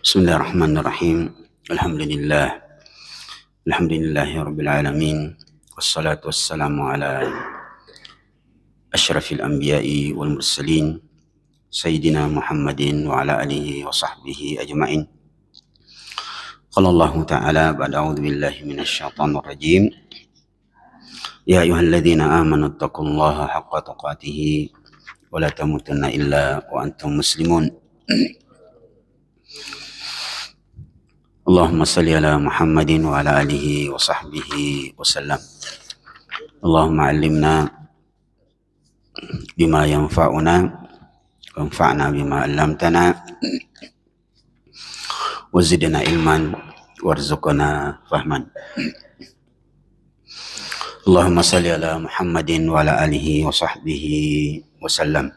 Bismillahirrahmanirrahim. Alhamdulillah. Alhamdulillahirabbil alamin. Wassalatu wassalamu ala asyrafil anbiya'i wal mursalin sayyidina Muhammadin wa ala alihi wa sahbihi ajma'in. Qala Allah ta'ala ba'da a'udzu billahi minasyaitonir rajim. Ya ayyuhalladzina amanu taqullaha haqqa tuqatih wa la tamutunna illa wa antum muslimun. Allahumma salli ala Muhammadin wa ala alihi wa sahbihi wasallam. Allahumma allimna bima yanfa'una wanfa'na bima 'allamtana wa zidna ilman warzuqna fahman. Allahumma salli ala Muhammadin wa ala alihi wa sahbihi wasallam.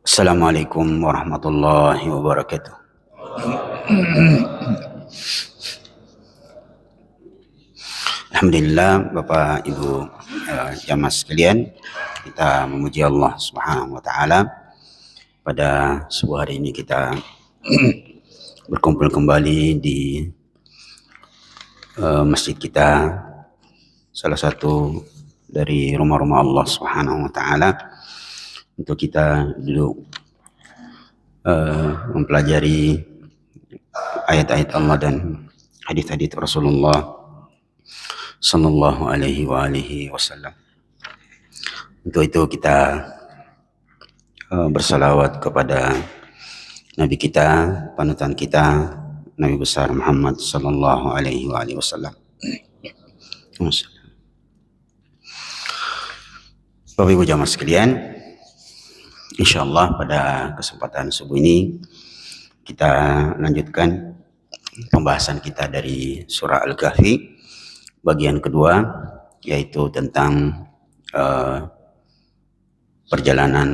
Assalamualaikum warahmatullahi wabarakatuh. Alhamdulillah, Bapak Ibu jamaah sekalian, kita memuji Allah Subhanahu wa taala. Pada sebuah hari ini kita berkumpul kembali di masjid kita, salah satu dari rumah-rumah Allah Subhanahu wa taala, untuk kita duduk mempelajari ayat-ayat Allah dan hadis-hadis Rasulullah sallallahu alaihi wa alihi wasallam. Untuk itu kita bersalawat kepada Nabi kita, panutan kita, Nabi besar Muhammad sallallahu alaihi wa alihi wasallam. Bapak Ibu jamaah sekalian, insyaallah pada kesempatan subuh ini kita lanjutkan pembahasan kita dari surah Al-Kahfi bagian kedua, yaitu tentang perjalanan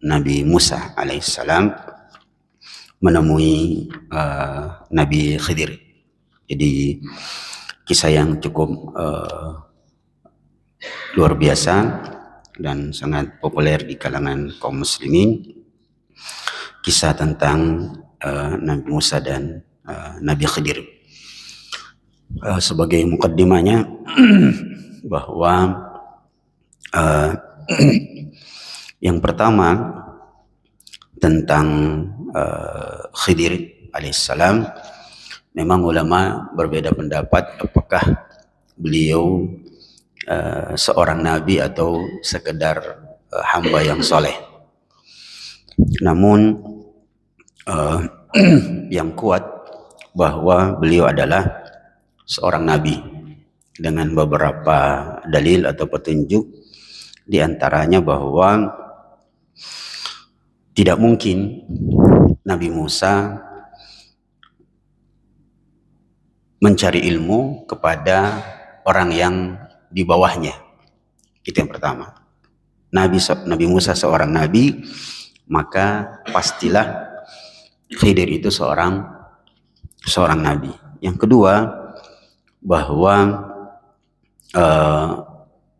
Nabi Musa alaihissalam menemui Nabi Khidir. Jadi kisah yang cukup luar biasa dan sangat populer di kalangan kaum muslimin, kisah tentang Nabi Musa dan Nabi Khidir. Sebagai mukaddimahnya bahwa yang pertama tentang Khidir alaihissalam, memang ulama berbeda pendapat apakah beliau seorang nabi atau sekedar hamba yang soleh. Namun yang kuat bahwa beliau adalah seorang nabi dengan beberapa dalil atau petunjuk, di antaranya bahwa tidak mungkin Nabi Musa mencari ilmu kepada orang yang di bawahnya. Itu yang pertama. Nabi Musa seorang nabi, maka pastilah Khidir itu seorang nabi. Yang kedua, bahwa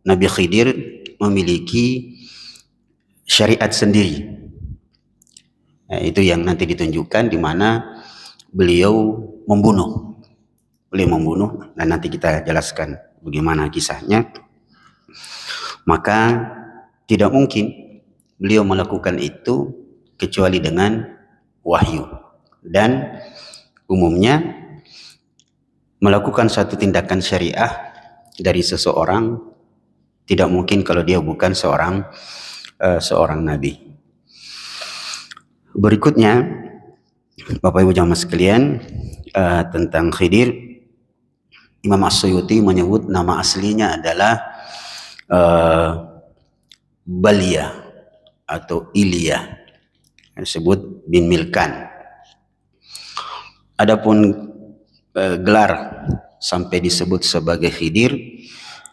Nabi Khidir memiliki syariat sendiri. Nah, itu yang nanti ditunjukkan di mana beliau membunuh. Dan nanti kita jelaskan bagaimana kisahnya. Maka tidak mungkin beliau melakukan itu kecuali dengan wahyu. Dan umumnya melakukan satu tindakan syariah dari seseorang tidak mungkin kalau dia bukan seorang nabi. Berikutnya, Bapak Ibu jamaah sekalian, tentang Khidir, Imam As-Suyuti menyebut nama aslinya adalah Balia atau Ilya, disebut bin Milkan. Adapun gelar sampai disebut sebagai Khidir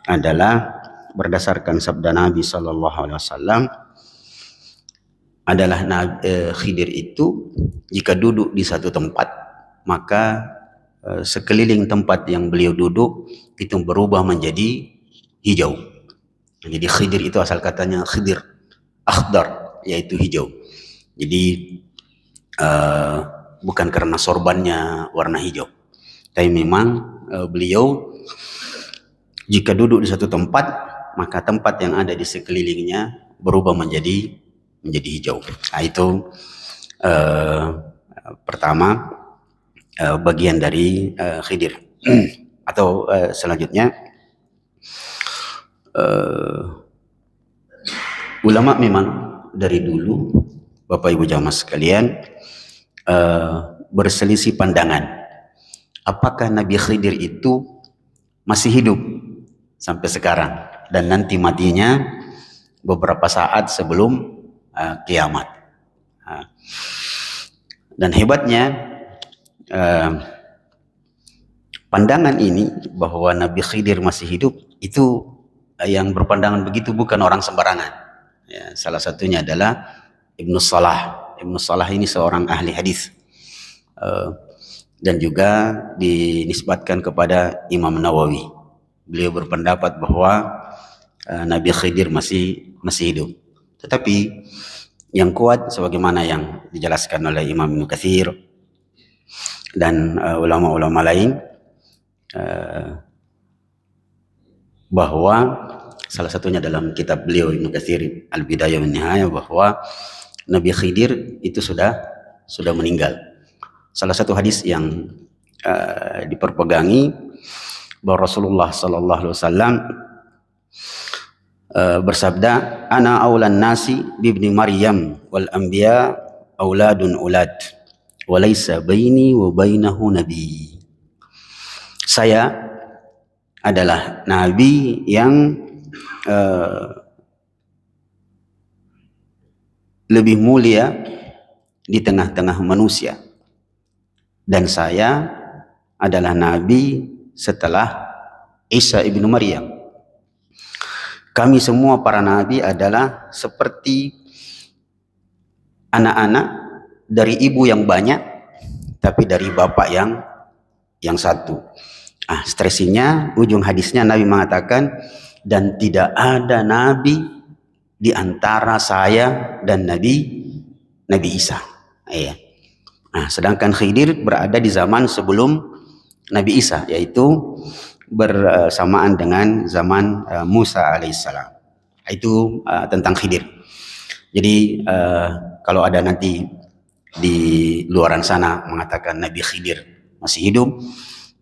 adalah berdasarkan sabda Nabi sallallahu alaihi wasallam, adalah Khidir itu jika duduk di satu tempat, maka sekeliling tempat yang beliau duduk itu berubah menjadi hijau. Jadi Khidir itu asal katanya Khidir akhdar, yaitu hijau. Jadi uh, bukan karena sorbannya warna hijau, tapi memang beliau jika duduk di satu tempat, maka tempat yang ada di sekelilingnya berubah menjadi hijau. Nah, itu pertama bagian dari Khidir. Atau selanjutnya ulama memang dari dulu, Bapak Ibu jamaah sekalian, berselisih pandangan apakah Nabi Khidir itu masih hidup sampai sekarang dan nanti matinya beberapa saat sebelum kiamat. Dan hebatnya pandangan ini bahwa Nabi Khidir masih hidup itu yang berpandangan begitu bukan orang sembarangan. Ya, salah satunya adalah Ibnu Salah. Ibnu Salah ini seorang ahli hadis dan juga dinisbatkan kepada Imam Nawawi. Beliau berpendapat bahwa Nabi Khidir masih hidup. Tetapi yang kuat sebagaimana yang dijelaskan oleh Imam Ibnu Katsir dan ulama-ulama lain, bahwa salah satunya dalam kitab beliau Ibnu Katsir Al-Bidayah wan Nihayah, bahwa Nabi Khidir itu sudah meninggal. Salah satu hadis yang diperpegangi bahwa Rasulullah sallallahu alaihi wasallam bersabda, ana aulan nasi bibni Maryam wal anbiya auladun ulad wa laysa baini wa bainahu nabi. Saya adalah nabi yang lebih mulia di tengah-tengah manusia, dan saya adalah nabi setelah Isa ibnu Maryam. Kami semua para nabi adalah seperti anak-anak dari ibu yang banyak tapi dari bapak yang satu. Stresinya ujung hadisnya Nabi mengatakan, dan tidak ada nabi di antara saya dan Nabi Isa. Sedangkan Khidir berada di zaman sebelum Nabi Isa, yaitu bersamaan dengan zaman Musa alaihissalam. Itu tentang Khidir. Jadi kalau ada nanti di luaran sana mengatakan Nabi Khidir masih hidup,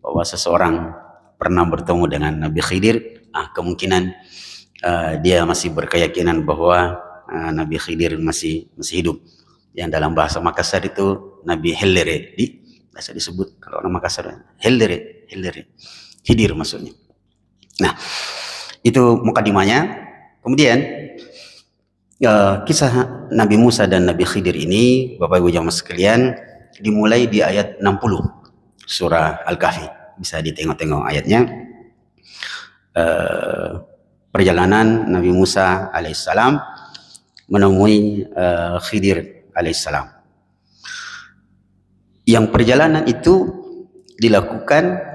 bahwa seseorang pernah bertemu dengan Nabi Khidir, kemungkinan dia masih berkeyakinan bahwa Nabi Khidir masih hidup. Yang dalam bahasa Makassar itu Nabi Hellere, biasa disebut kalau orang Makassar Hellere, Khidir maksudnya. Nah, itu mukadimahnya. Kemudian kisah Nabi Musa dan Nabi Khidir ini, Bapak Ibu jamaah sekalian, dimulai di ayat 60 surah Al-Kahfi. Bisa ditengok-tengok ayatnya. Perjalanan Nabi Musa alaihissalam menemui Khidir alaihissalam. Yang perjalanan itu dilakukan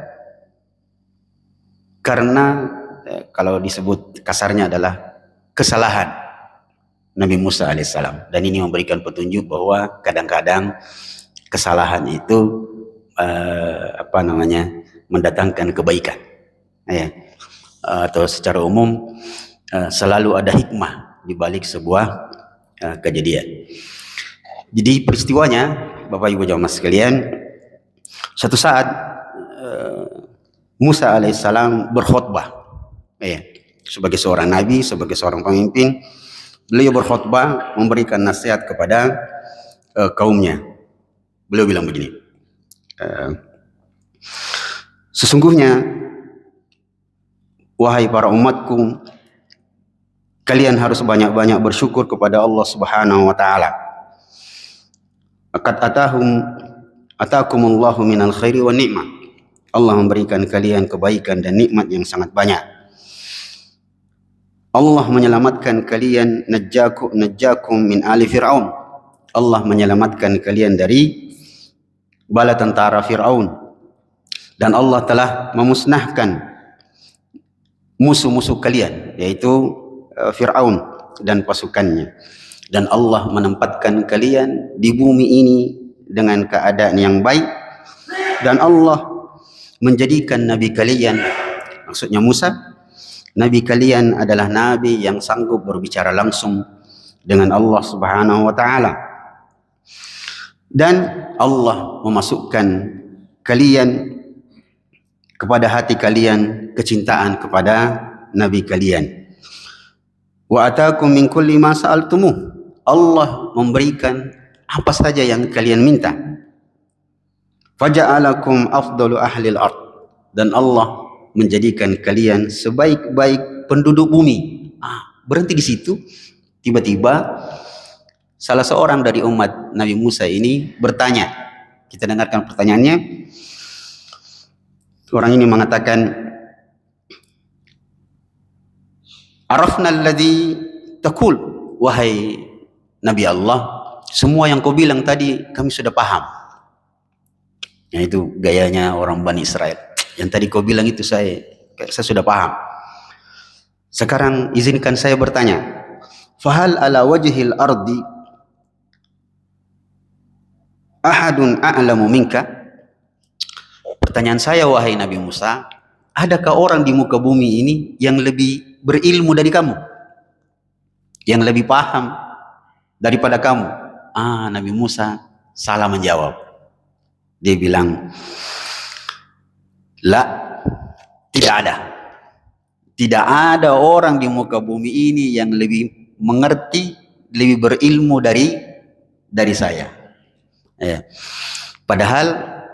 karena kalau disebut kasarnya adalah kesalahan Nabi Musa alaihissalam, dan ini memberikan petunjuk bahwa kadang-kadang kesalahan itu mendatangkan kebaikan, atau secara umum selalu ada hikmah di balik sebuah kejadian. Jadi peristiwanya, Bapak Ibu jamaah sekalian, suatu saat Musa alaihissalam berkhutbah, sebagai seorang nabi, sebagai seorang pemimpin. Beliau berkhutbah memberikan nasihat kepada kaumnya. Beliau bilang begini, sesungguhnya wahai para umatku, kalian harus banyak-banyak bersyukur kepada Allah Subhanahu wa taala. Laqad atakumullahu minal khairi wa ni'mah. Allah memberikan kalian kebaikan dan nikmat yang sangat banyak. Allah menyelamatkan kalian, najjakum min ali Fir'aun. Allah menyelamatkan kalian dari bala tentara Fir'aun. Dan Allah telah memusnahkan musuh-musuh kalian, yaitu Fir'aun dan pasukannya. Dan Allah menempatkan kalian di bumi ini dengan keadaan yang baik, dan Allah menjadikan nabi kalian, maksudnya Musa, nabi kalian adalah nabi yang sanggup berbicara langsung dengan Allah Subhanahu wa taala. Dan Allah memasukkan kalian kepada hati kalian kecintaan kepada nabi kalian. Wa atakum min kulli ma sa'altumuh. Allah memberikan apa saja yang kalian minta. Faja'alakum afdalu ahlil ard. Dan Allah menjadikan kalian sebaik-baik penduduk bumi. Berhenti di situ. Tiba-tiba salah seorang dari umat Nabi Musa ini bertanya. Kita dengarkan pertanyaannya. Orang ini mengatakan, Arafna alladhi taqul, wahai Nabi Allah, semua yang kau bilang tadi kami sudah paham. Ya, itu gayanya orang Bani Israel. Yang tadi kau bilang itu saya sudah paham. Sekarang izinkan saya bertanya, fahal ala wajhil ardi ahadun a'lamu minka? Pertanyaan saya, wahai Nabi Musa, adakah orang di muka bumi ini yang lebih berilmu dari kamu, yang lebih paham daripada kamu? Nabi Musa salah menjawab. Dia bilang, la, tidak ada. Tidak ada orang di muka bumi ini yang lebih mengerti, lebih berilmu dari saya. Ya. Padahal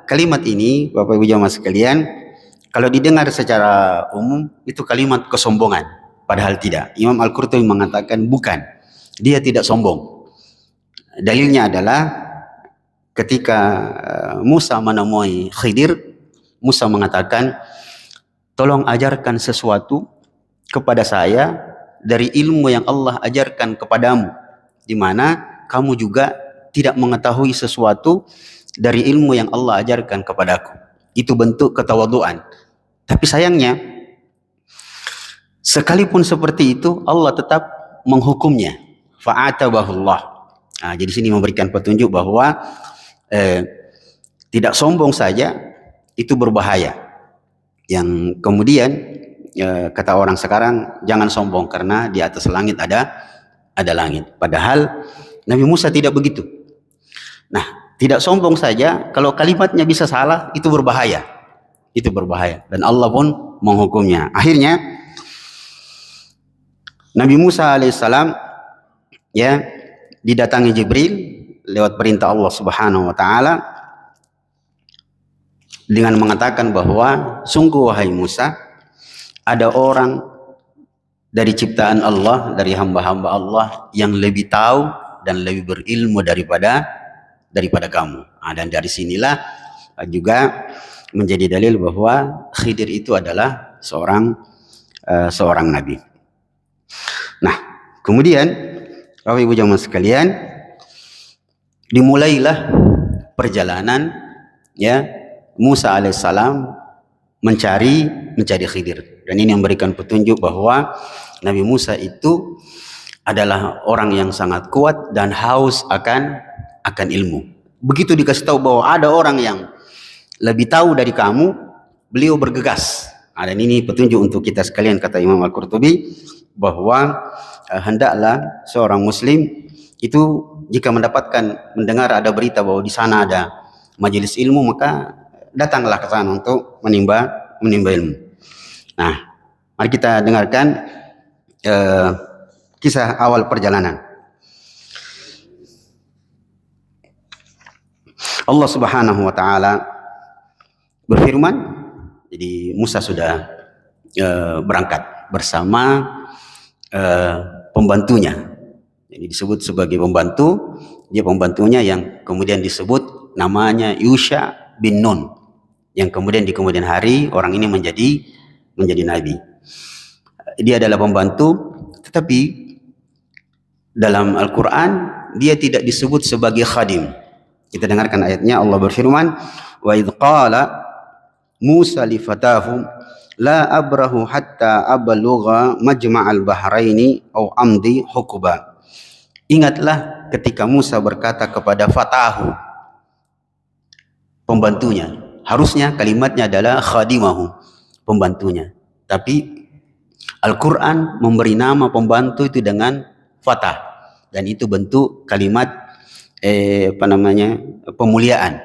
kalimat ini, Bapak Ibu jamaah sekalian, kalau didengar secara umum itu kalimat kesombongan. Padahal tidak. Imam Al-Qurtubi mengatakan bukan. Dia tidak sombong. Dalilnya adalah ketika Musa menemui Khidir, Musa mengatakan, tolong ajarkan sesuatu kepada saya dari ilmu yang Allah ajarkan kepadamu, di mana kamu juga tidak mengetahui sesuatu dari ilmu yang Allah ajarkan kepadaku. Itu bentuk ketawaduan. Tapi sayangnya, sekalipun seperti itu, Allah tetap menghukumnya. Fa'atabahullah. Jadi sini memberikan petunjuk bahwa tidak sombong saja itu berbahaya. Yang kemudian kata orang sekarang, jangan sombong karena di atas langit ada langit. Padahal Nabi Musa tidak begitu. Nah, tidak sombong saja, kalau kalimatnya bisa salah, itu berbahaya. Itu berbahaya. Dan Allah pun menghukumnya. Akhirnya, Nabi Musa alaihissalam ya didatangi Jibril lewat perintah Allah Subhanahu wa taala dengan mengatakan bahwa sungguh wahai Musa, ada orang dari ciptaan Allah, dari hamba-hamba Allah yang lebih tahu dan lebih berilmu daripada kamu. Dan dari sinilah juga menjadi dalil bahwa Khidir itu adalah seorang nabi. Nah, kemudian Bapak Ibu jamaah sekalian, dimulailah perjalanan ya Musa alaihissalam mencari Khidir. Dan ini memberikan petunjuk bahwa Nabi Musa itu adalah orang yang sangat kuat dan haus akan ilmu. Begitu dikasih tahu bahwa ada orang yang lebih tahu dari kamu, beliau bergegas. Dan ini petunjuk untuk kita sekalian, kata Imam Al-Qurtubi, bahwa hendaklah seorang muslim itu jika mendengar ada berita bahwa di sana ada majelis ilmu, maka datanglah ke sana untuk menimba ilmu. Nah, mari kita dengarkan kisah awal perjalanan. Allah Subhanahu wa taala berfirman, jadi Musa sudah berangkat bersama pembantunya. Jadi disebut sebagai pembantu, dia pembantunya yang kemudian disebut namanya Yusha bin Nun, yang kemudian di kemudian hari orang ini menjadi nabi. Dia adalah pembantu, tetapi dalam Al-Quran dia tidak disebut sebagai khadim. Kita dengarkan ayatnya. Allah berfirman, wa idh qala Musa li fatahu la abrahu hatta ablugha majma'al bahraini aw amdi hukuba. Ingatlah ketika Musa berkata kepada fatahu, pembantunya. Harusnya kalimatnya adalah khadimahu, pembantunya. Tapi Al-Quran memberi nama pembantu itu dengan fatah, dan itu bentuk kalimat pemuliaan.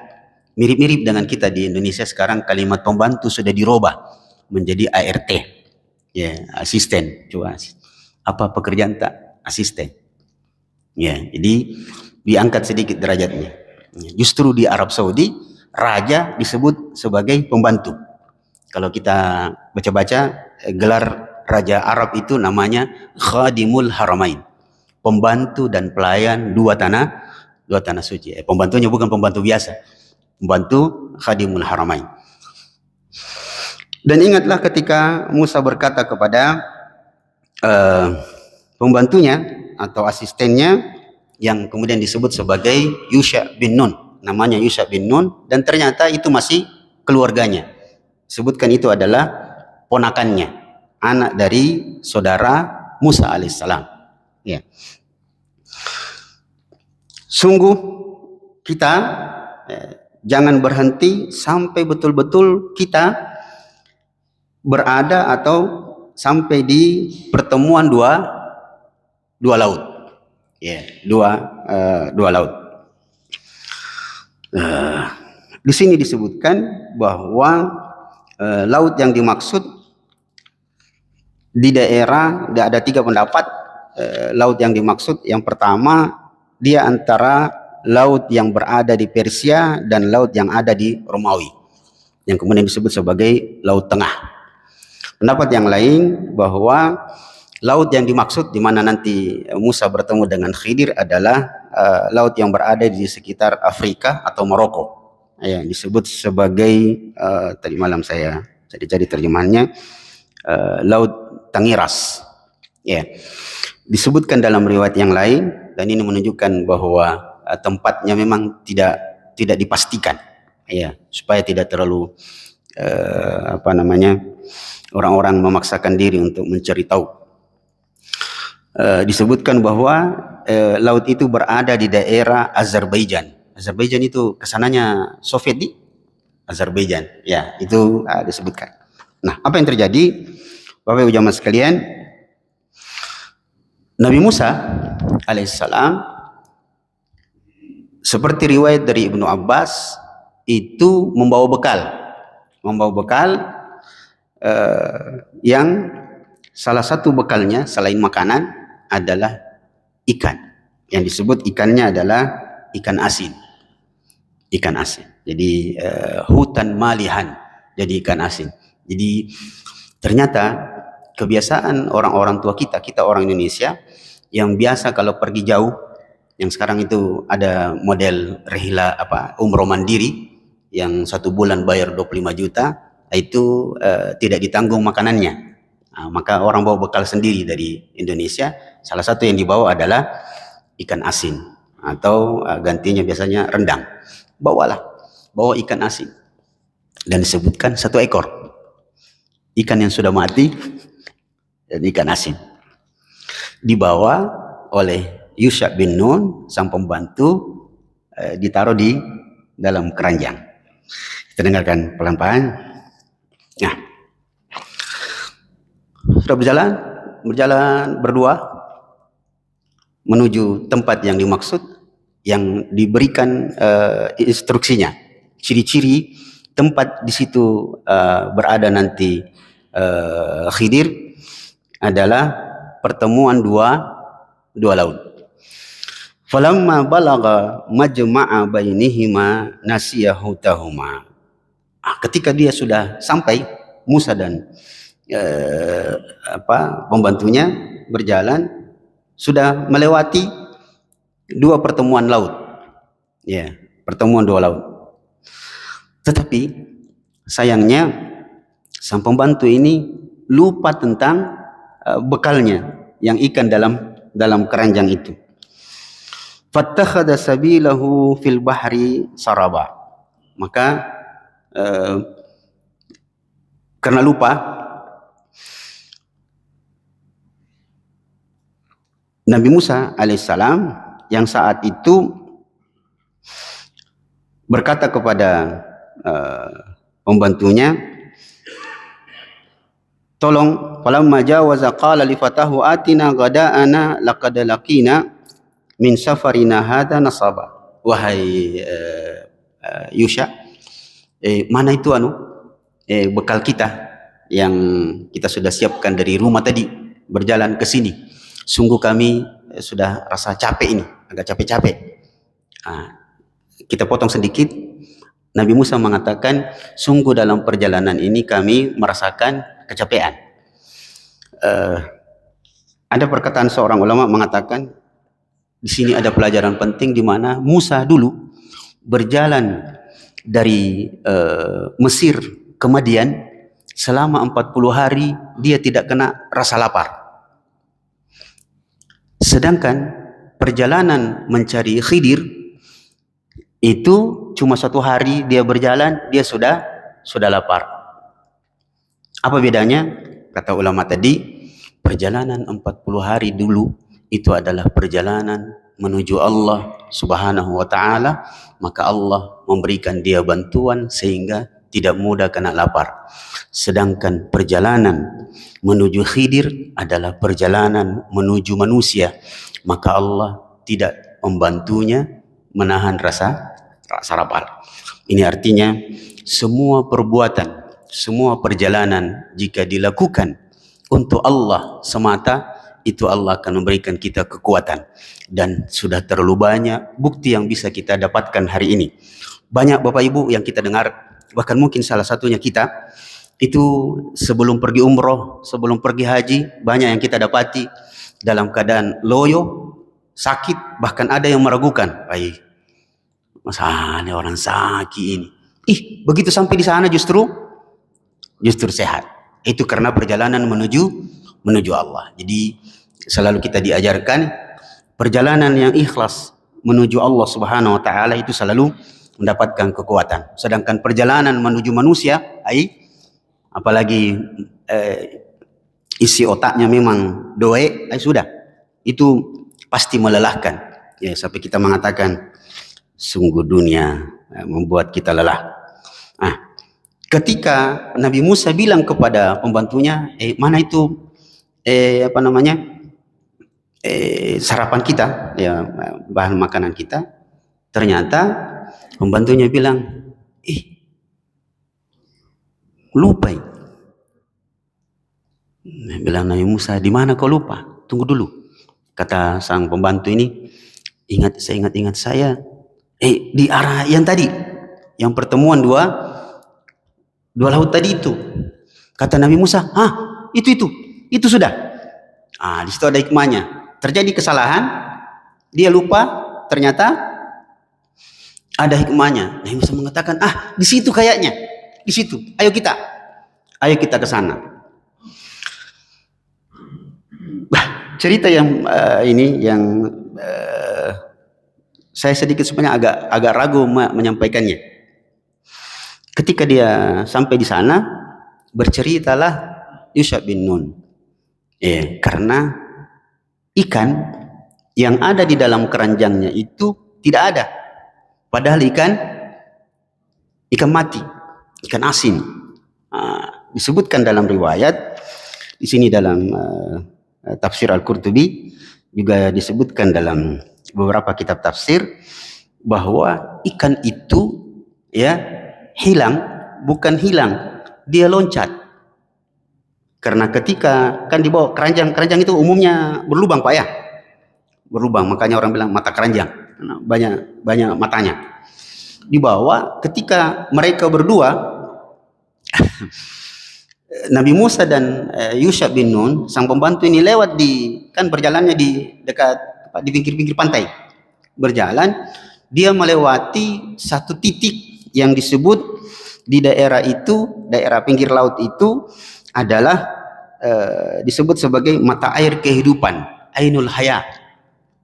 Mirip-mirip dengan kita di Indonesia sekarang, kalimat pembantu sudah dirubah menjadi ART, ya, asisten. Coba apa pekerjaan tak? Asisten. Ya, jadi diangkat sedikit derajatnya. Justru di Arab Saudi raja disebut sebagai pembantu. Kalau kita baca-baca gelar raja Arab itu namanya Khadimul Haramain, pembantu dan pelayan dua tanah suci. Pembantunya bukan pembantu biasa, pembantu Khadimul Haramain. Dan ingatlah ketika Musa berkata kepada pembantunya atau asistennya yang kemudian disebut sebagai Yusha bin Nun, namanya Yusha bin Nun, dan ternyata itu masih keluarganya. Sebutkan itu adalah ponakannya, anak dari saudara Musa alaihissalam. Ya. Sungguh kita jangan berhenti sampai betul-betul kita berada atau sampai di pertemuan dua laut. Ya, dua laut. Di sini disebutkan bahwa laut yang dimaksud di daerah, ada tiga pendapat laut yang dimaksud. Yang pertama, dia antara laut yang berada di Persia dan laut yang ada di Romawi, yang kemudian disebut sebagai Laut Tengah. Pendapat yang lain bahwa laut yang dimaksud di mana nanti Musa bertemu dengan Khidir adalah laut yang berada di sekitar Afrika atau Maroko, yang disebut sebagai tadi malam saya cari terjemahannya Laut Tangiras. Ya, disebutkan dalam riwayat yang lain, dan ini menunjukkan bahwa tempatnya memang tidak dipastikan, ya, supaya tidak terlalu orang-orang memaksakan diri untuk mencari tahu. Disebutkan bahwa laut itu berada di daerah Azerbaijan. Azerbaijan itu kesananya Soviet di Azerbaijan, ya, itu disebutkan. Nah, apa yang terjadi, Bapak Ibu jamaah sekalian? Nabi Musa alaihissalam, seperti riwayat dari Ibnu Abbas, itu membawa bekal yang salah satu bekalnya selain makanan adalah ikan, yang disebut ikannya adalah ikan asin. Jadi hutan malihan, jadi ikan asin. Jadi ternyata kebiasaan orang-orang tua kita orang Indonesia yang biasa kalau pergi jauh, yang sekarang itu ada model rihla umroh mandiri yang 1 bulan bayar 25 juta, itu tidak ditanggung makanannya. Maka orang bawa bekal sendiri dari Indonesia. Salah satu yang dibawa adalah ikan asin, atau gantinya biasanya rendang. Bawa ikan asin, dan disebutkan 1 ekor ikan yang sudah mati, dan ikan asin dibawa oleh Yusha bin Nun, sang pembantu, ditaruh di dalam keranjang. Kita dengarkan pelan-pelan. Nah, sudah berjalan berdua menuju tempat yang dimaksud, yang diberikan instruksinya, ciri-ciri tempat di situ berada nanti Khidir adalah pertemuan dua laut. Falamma balagha majma'a bainihima nasiya hutahuma. Ketika dia sudah sampai, Musa dan pembantunya berjalan, sudah melewati 2 pertemuan laut. Ya, pertemuan 2 laut. Tetapi sayangnya sang pembantu ini lupa tentang bekalnya, yang ikan dalam keranjang itu. Fattakhadha sabilahu fil bahri saraba. Maka karena lupa, Nabi Musa alaihissalam yang saat itu berkata kepada pembantunya, tolong, falamma jawaza qala li fatahu atina ghada'ana laqad laqina min safarina hadha nasaba. Wahai Yusha, mana itu bekal kita yang kita sudah siapkan dari rumah tadi berjalan ke sini. Sungguh kami sudah rasa capek ini, agak capek-capek. Kita potong sedikit. Nabi Musa mengatakan, sungguh dalam perjalanan ini kami merasakan kecapean. Ada perkataan seorang ulama mengatakan, di sini ada pelajaran penting di mana Musa dulu berjalan dari Mesir ke Madian selama 40 hari dia tidak kena rasa lapar. Sedangkan perjalanan mencari Khidir itu cuma 1 hari dia berjalan, dia sudah lapar. Apa bedanya? Kata ulama tadi, perjalanan 40 hari dulu itu adalah perjalanan menuju Allah Subhanahu wa ta'ala, maka Allah memberikan dia bantuan sehingga tidak mudah kena lapar. Sedangkan perjalanan menuju Khidir adalah perjalanan menuju manusia, maka Allah tidak membantunya menahan rasa lapar. Ini artinya semua perbuatan, semua perjalanan jika dilakukan untuk Allah semata, itu Allah akan memberikan kita kekuatan. Dan sudah terlalu banyak bukti yang bisa kita dapatkan hari ini. Banyak Bapak Ibu yang kita dengar, bahkan mungkin salah satunya kita, itu sebelum pergi umroh, sebelum pergi haji, banyak yang kita dapati dalam keadaan loyo, sakit, bahkan ada yang meragukan, masalah orang sakit ini. Begitu sampai di sana justru sehat. Itu karena perjalanan menuju Allah. Jadi selalu kita diajarkan perjalanan yang ikhlas menuju Allah Subhanahu wa ta'ala itu selalu mendapatkan kekuatan. Sedangkan perjalanan menuju manusia, apalagi isi otaknya memang doe, sudah, itu pasti melelahkan. Ya, sampai kita mengatakan sungguh dunia membuat kita lelah. Ketika Nabi Musa bilang kepada pembantunya, mana itu sarapan kita, ya, bahan makanan kita, ternyata pembantunya bilang, lupa. Bilang Nabi Musa, di mana kau lupa? Tunggu dulu. Kata sang pembantu ini, saya ingat saya di arah yang tadi, yang pertemuan dua laut tadi itu. Kata Nabi Musa, itu sudah. Di situ ada hikmahnya. Terjadi kesalahan, dia lupa, ternyata ada hikmahnya. Nabi Musa mengatakan, di situ kayaknya, di situ. Ayo kita ke sana. Cerita yang saya sedikit sebenarnya agak ragu menyampaikannya. Ketika dia sampai di sana, berceritalah Yusha bin Nun. Karena ikan yang ada di dalam keranjangnya itu tidak ada. Padahal ikan mati, ikan asin. Disebutkan dalam riwayat, di sini dalam tafsir Al-Qurtubi, juga disebutkan dalam beberapa kitab tafsir, bahwa ikan itu bukan hilang, dia loncat. Karena ketika kan dibawa keranjang itu umumnya berlubang Pak ya, berlubang, makanya orang bilang mata keranjang, banyak matanya. Dibawa, ketika mereka berdua Nabi Musa dan Yusha bin Nun, sang pembantu ini lewat berjalannya di pinggir-pinggir pantai. Berjalan, dia melewati satu titik yang disebut di daerah pinggir laut itu adalah disebut sebagai mata air kehidupan, Ainul Haya.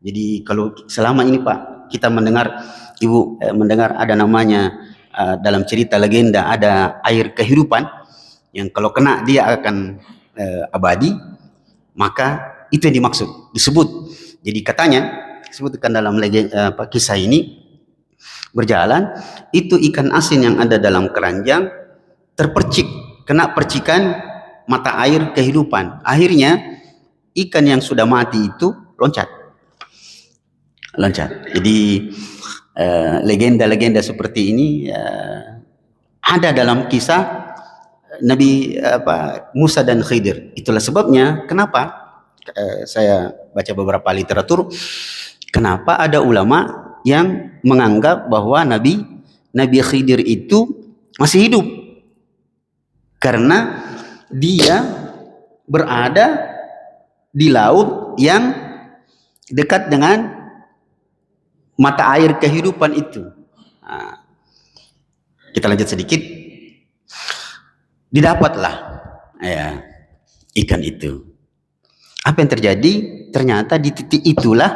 Jadi kalau selama ini Pak, kita mendengar ada namanya dalam cerita legenda, ada air kehidupan yang kalau kena dia akan abadi, maka itu yang disebut. Jadi katanya disebutkan dalam kisah ini berjalan, itu ikan asin yang ada dalam keranjang terpercik, kena percikan mata air kehidupan. Akhirnya ikan yang sudah mati itu loncat. Jadi legenda-legenda seperti ini ada dalam kisah Nabi Musa dan Khidir. Itulah sebabnya kenapa saya baca beberapa literatur, kenapa ada ulama yang menganggap bahwa Nabi Khidir itu masih hidup, karena dia berada di laut yang dekat dengan mata air kehidupan itu. Nah, kita lanjut sedikit. Didapatlah ya ikan itu. Apa yang terjadi? Ternyata di titik itulah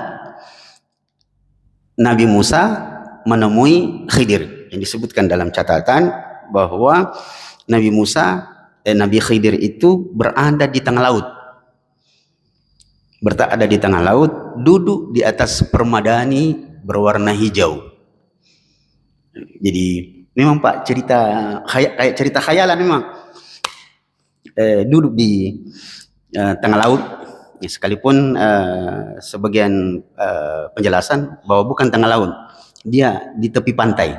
Nabi Musa menemui Khidir, yang disebutkan dalam catatan bahwa Nabi Khidir itu berada di tengah laut. Berada di tengah laut, duduk di atas permadani berwarna hijau. Jadi memang Pak, kayak cerita khayalan memang. Duduk di tengah laut, ya, sekalipun sebagian penjelasan bahwa bukan tengah laut, dia di tepi pantai,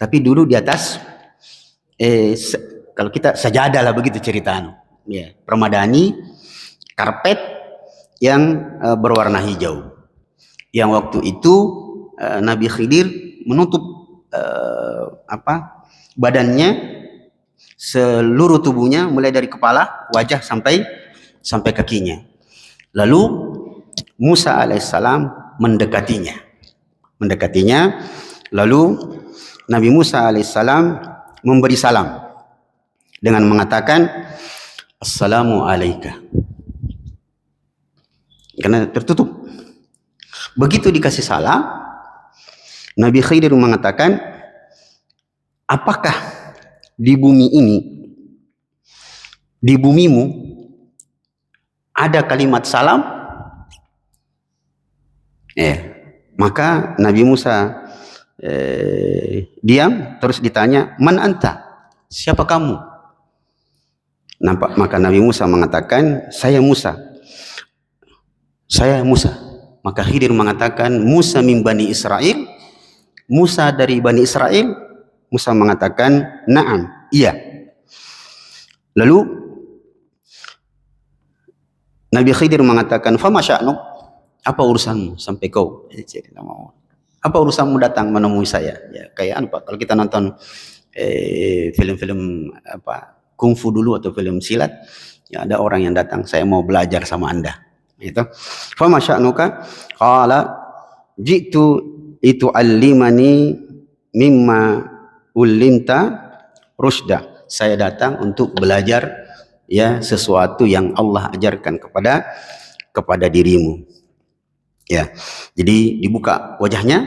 tapi duduk di atas kalau kita sajadah lah begitu ceritaan, ya, permadani karpet yang berwarna hijau. Yang waktu itu Nabi Khidir menutup badannya, seluruh tubuhnya, mulai dari kepala, wajah sampai kakinya. Lalu Musa alaihissalam mendekatinya. Lalu Nabi Musa alaihissalam memberi salam dengan mengatakan Assalamu alaika, karena tertutup. Begitu dikasih salam, Nabi Khidir mengatakan, apakah di bumi ini, di bumimu ada kalimat salam? Maka Nabi Musa diam, terus ditanya, man anta? Siapa kamu? Maka Nabi Musa mengatakan, saya Musa. Maka Khidir mengatakan, Musa min Bani Israel? Musa dari Bani Israel? Musa mengatakan, na'am, iya. Lalu Nabi Khidir mengatakan, fama sya'nuk? Apa urusanmu sampai kau? Apa urusanmu datang menemui saya? Ya, kayak apa? Kalau kita nonton film-film kungfu dulu atau film silat, ya ada orang yang datang, saya mau belajar sama Anda. Itu. Fama sya'nuka? Qala jitu itu'allimani mimma ulimta rusda. Saya datang untuk belajar ya sesuatu yang Allah ajarkan kepada dirimu. Ya. Jadi dibuka wajahnya,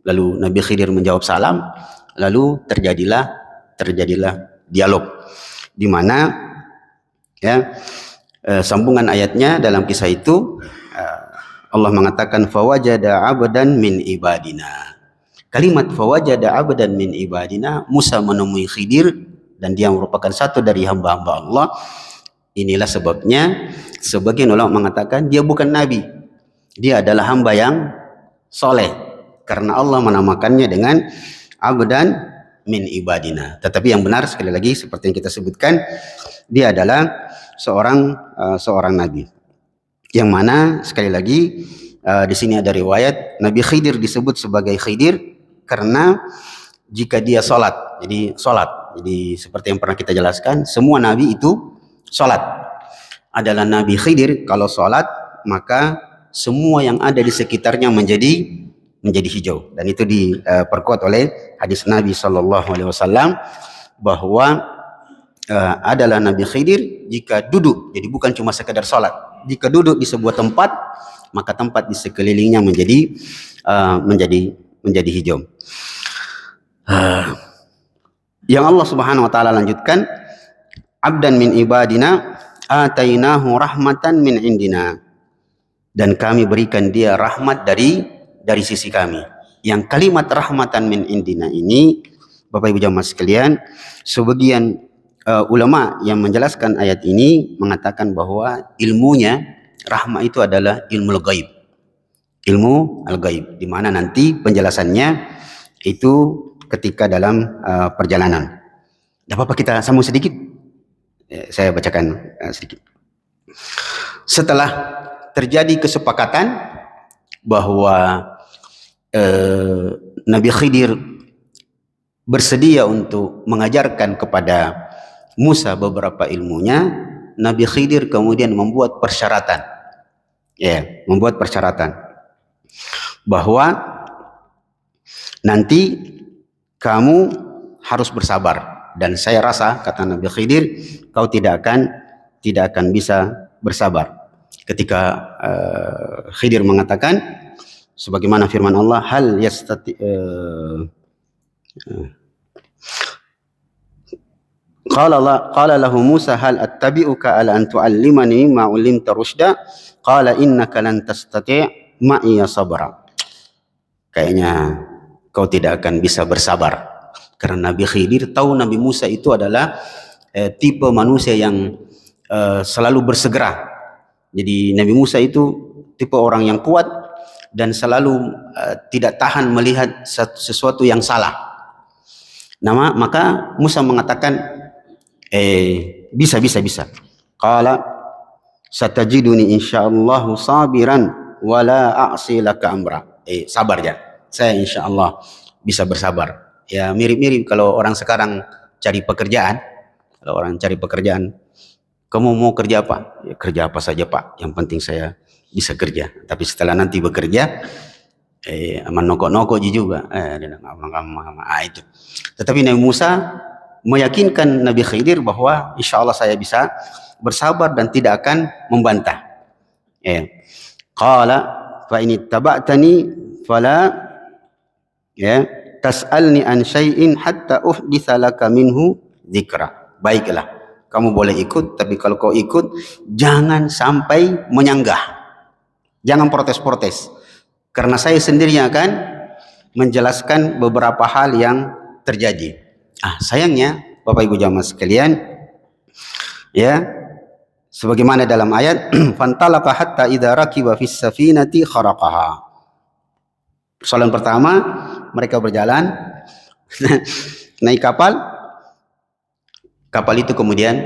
lalu Nabi Khidir menjawab salam, lalu terjadilah dialog, di mana ya sambungan ayatnya dalam kisah itu Allah mengatakan fawajada 'abdan min ibadina. Kalimat fawajada 'abdan min ibadina, Musa menemui Khidir dan dia merupakan satu dari hamba-hamba Allah. Inilah sebabnya sebagian ulama mengatakan dia bukan nabi, dia adalah hamba yang soleh, karena Allah menamakannya dengan 'abdan min ibadina. Tetapi yang benar sekali lagi seperti yang kita sebutkan, dia adalah seorang nabi. Yang mana sekali lagi di sini ada riwayat Nabi Khidir disebut sebagai Khidir karena jika dia sholat, jadi seperti yang pernah kita jelaskan, semua nabi itu sholat. Adalah Nabi Khidir kalau sholat, maka semua yang ada di sekitarnya menjadi hijau. Dan itu diperkuat oleh hadis Nabi SAW bahwa adalah Nabi Khidir jika duduk, jadi bukan cuma sekedar sholat, jika duduk di sebuah tempat, maka tempat di sekelilingnya menjadi hijau. Yang Allah Subhanahu wa taala lanjutkan, abdan min ibadina atainahu rahmatan min indina, dan kami berikan dia rahmat dari sisi kami. yang kalimat rahmatan min indina ini, Bapak Ibu jamaah sekalian, sebagian ulama yang menjelaskan ayat ini mengatakan bahwa ilmunya rahmah itu adalah ilmu al-ghaib. Ilmu al-ghaib, di mana nanti penjelasannya itu ketika dalam perjalanan. Tidak apa-apa kita sambung sedikit. Saya bacakan sedikit. Setelah terjadi kesepakatan bahwa Nabi Khidir bersedia untuk mengajarkan kepada Musa beberapa ilmunya, Nabi Khidir kemudian membuat persyaratan. Membuat persyaratan bahwa nanti kamu harus bersabar, dan saya rasa, kata Nabi Khidir, kau tidak akan bisa bersabar. Ketika Khidir mengatakan sebagaimana firman Allah, hal yastati qala lahu Musa hal attabi'uka ala an tu'allimani ma 'ullimta rusyda qala innaka lan tastati' ma'iya sabra. Kayaknya kau tidak akan bisa bersabar. Karena Nabi Khidir tahu Nabi Musa itu adalah tipe manusia yang selalu bersegera. Jadi Nabi Musa itu tipe orang yang kuat dan selalu tidak tahan melihat sesuatu yang salah. Maka Musa mengatakan bisa. Qala satajiduni insyaallah sabiran wala a'si laka amra. Sabar ya. Saya insyaallah bisa bersabar. Ya mirip-mirip kalau orang sekarang cari pekerjaan. Kalau orang cari pekerjaan, kamu mau kerja apa? Ya, kerja apa saja Pak, yang penting saya bisa kerja. Tapi setelah nanti bekerja, aman nokok-nokok juga. Itu. Tetapi Nabi Musa meyakinkan Nabi Khidir bahwa insya Allah saya bisa bersabar dan tidak akan membantah. Qala fa in ittaba'tani fala tas'alni an syai'in hatta uhditsa laka minhu dzikra. Baiklah, kamu boleh ikut, tapi kalau kau ikut jangan sampai menyanggah. Jangan protes-protes. Karena saya sendiri akan menjelaskan beberapa hal yang terjadi. Sayangnya Bapak Ibu jamaah sekalian, ya, sebagaimana dalam ayat fantalaka hatta idza rakiba fis safinati kharaqaha. Persoalan pertama, mereka berjalan naik kapal itu kemudian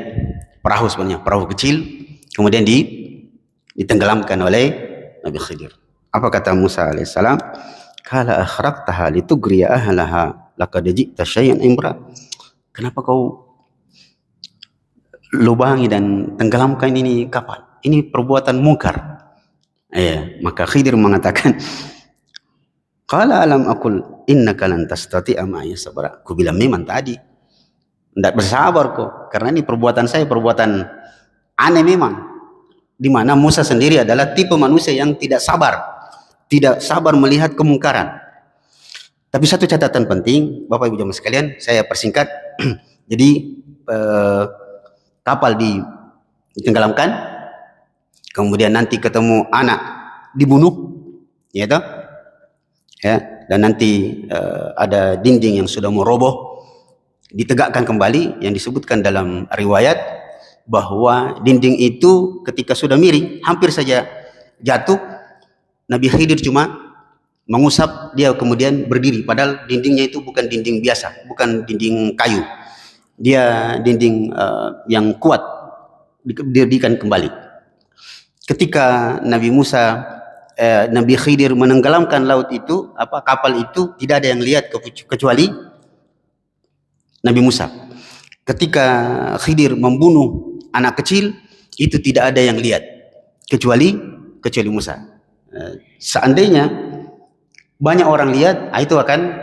perahu, sebenarnya perahu kecil, kemudian ditenggelamkan oleh Nabi Khidir. Apa kata Musa alaihissalam? Kala akhraqtaha litugriya ahlaha laqad ji'ta syai'an imra. Kenapa kau lubangi dan tenggelamkan ini kapal? Ini perbuatan mungkar. Maka Khidir mengatakan, qala alam aqul innaka lan tastati'a ma'iya sabra. Aku bilang memang tadi tidak bersabar kok, karena ini perbuatan saya perbuatan aneh memang. Di mana Musa sendiri adalah tipe manusia yang tidak sabar melihat kemungkaran. Tapi satu catatan penting, Bapak Ibu jamaah sekalian, saya persingkat. Jadi kapal ditenggelamkan, kemudian nanti ketemu anak dibunuh, ya toh? Ya, dan nanti ada dinding yang sudah mau roboh, ditegakkan kembali, yang disebutkan dalam riwayat bahwa dinding itu ketika sudah miring hampir saja jatuh, Nabi Khidir cuma mengusap, dia kemudian berdiri, padahal dindingnya itu bukan dinding biasa, bukan dinding kayu, dia dinding yang kuat, didirikan kembali. Ketika Nabi Khidir menenggelamkan laut itu, kapal itu, tidak ada yang lihat kecuali Nabi Musa. Ketika Khidir membunuh anak kecil, itu tidak ada yang lihat kecuali Musa. Seandainya banyak orang lihat, itu akan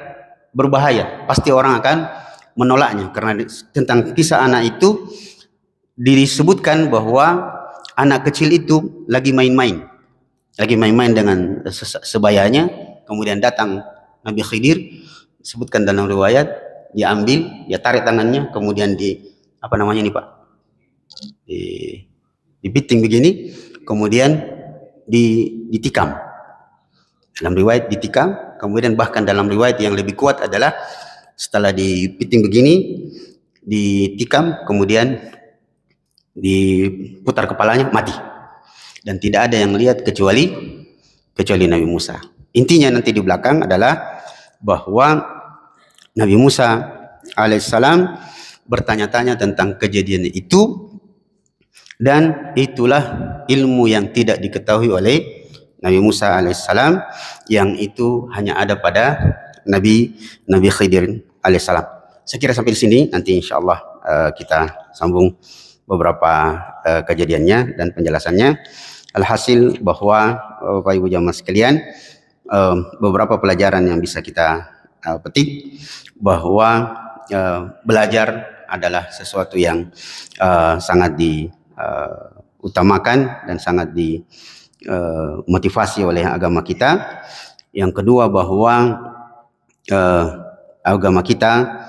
berbahaya. Pasti orang akan menolaknya, karena tentang kisah anak itu disebutkan bahwa anak kecil itu lagi main-main dengan sebayanya, kemudian datang Nabi Khidir, disebutkan dalam riwayat, dia ambil, dia tarik tangannya, kemudian dipiting begini, kemudian ditikam. Dalam riwayat ditikam, kemudian bahkan dalam riwayat yang lebih kuat adalah setelah dipiting begini, ditikam, kemudian diputar kepalanya, mati. Dan tidak ada yang lihat kecuali Nabi Musa. Intinya nanti di belakang adalah bahwa Nabi Musa alaihissalam bertanya-tanya tentang kejadian itu, dan itulah ilmu yang tidak diketahui oleh Nabi Musa alaihissalam, yang itu hanya ada pada Nabi Khidir alaihissalam. Saya kira sampai di sini, nanti insyaallah kita sambung beberapa kejadiannya dan penjelasannya. Alhasil bahwa Bapak Ibu jamaah sekalian, beberapa pelajaran yang bisa kita petik, bahwa belajar adalah sesuatu yang sangat diutamakan dan sangat dimotivasi oleh agama kita. Yang kedua, bahwa agama kita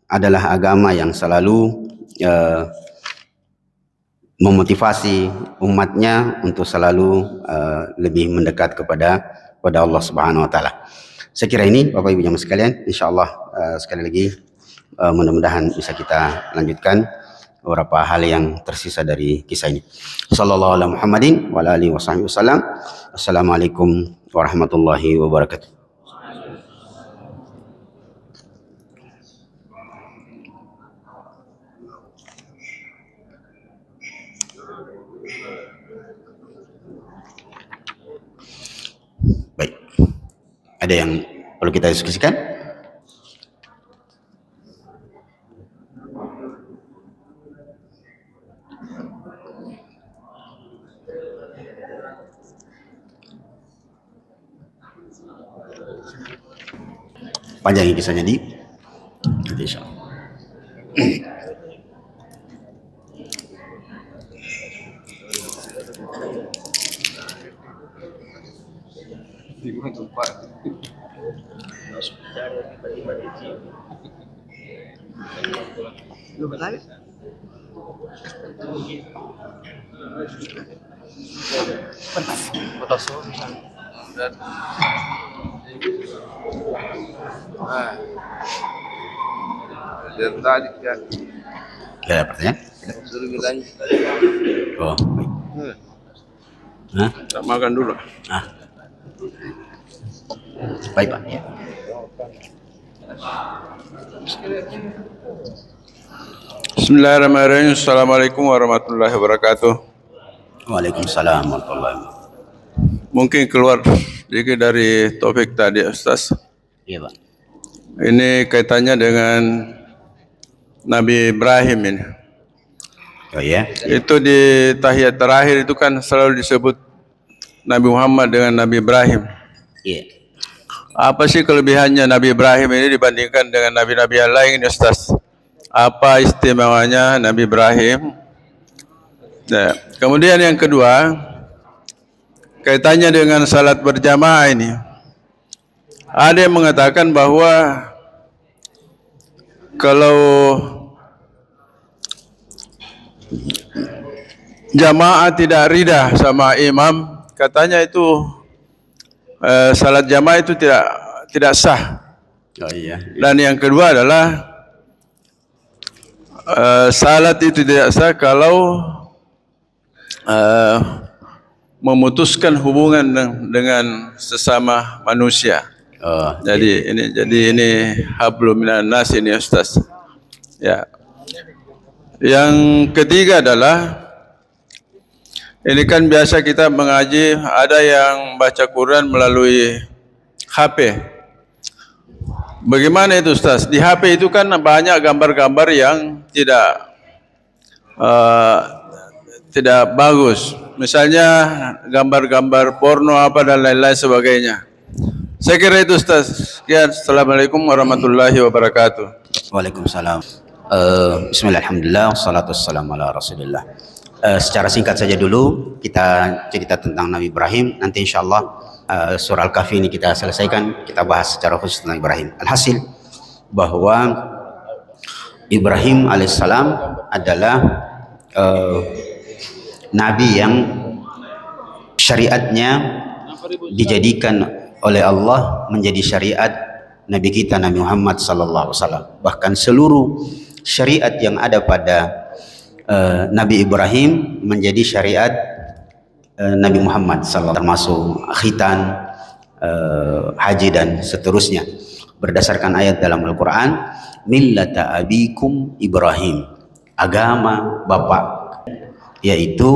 adalah agama yang selalu memotivasi umatnya untuk selalu lebih mendekat kepada Allah Subhanahu wa taala. Saya kira ini Bapak Ibu jamaah sekalian, insyaallah sekali lagi mudah-mudahan bisa kita lanjutkan beberapa hal yang tersisa dari kisah ini. Sallallahu alaihi Muhammadin wa ala alihi wasallam. Assalamualaikum warahmatullahi wabarakatuh. Baik, ada yang perlu kita diskusikan? Panjangin kisahnya nanti insyaallah. Ada pertanyaan? Oh, baik. Hah? Tak makan dulu. Baik Pak. Ya. Bismillahirrahmanirrahim. Assalamualaikum warahmatullahi wabarakatuh. Waalaikumsalam warahmatullahi wabarakatuh. Mungkin keluar sedikit dari topik tadi, Ustaz. Iya Pak. Ini kaitannya dengan Nabi Ibrahim ini. Oh ya. Itu di tahiyat terakhir itu kan selalu disebut Nabi Muhammad dengan Nabi Ibrahim. Iya. Apa sih kelebihannya Nabi Ibrahim ini dibandingkan dengan nabi-nabi yang lain, Ustaz? Apa istimewanya Nabi Ibrahim? Nah, kemudian yang kedua, kaitannya dengan salat berjamaah ini. Ada yang mengatakan bahwa kalau jamaah tidak rida sama imam, katanya itu salat jamaah itu tidak sah. Oh iya. Dan yang kedua adalah salat itu tidak sah kalau memutuskan hubungan dengan sesama manusia. Oh, Jadi ini hablum minan nas ini, Ustaz. Ya. Yang ketiga adalah ini kan biasa kita mengaji, ada yang baca Quran melalui HP. Bagaimana itu, Ustaz? Di HP itu kan banyak gambar-gambar yang tidak bagus. Misalnya gambar-gambar porno apa dan lain-lain sebagainya. Saya kira itu, Ustaz. Sekian. Assalamualaikum warahmatullahi wabarakatuh. Waalaikumsalam. Bismillah, alhamdulillah, wassalatu wassalamu ala rasulillah. Secara singkat saja dulu kita cerita tentang Nabi Ibrahim. Nanti insyaallah surah Al-Kahfi ini kita selesaikan, kita bahas secara khusus tentang Ibrahim. Alhasil bahwa Ibrahim alaihissalam adalah Nabi yang syariatnya dijadikan oleh Allah menjadi syariat Nabi kita Nabi Muhammad sallallahu alaihi wasallam. Bahkan seluruh syariat yang ada pada Nabi Ibrahim menjadi syariat Nabi Muhammad sallallahu alaihi wasallam, termasuk khitan, haji dan seterusnya, berdasarkan ayat dalam Al-Quran, millata abikum Ibrahim, agama bapak yaitu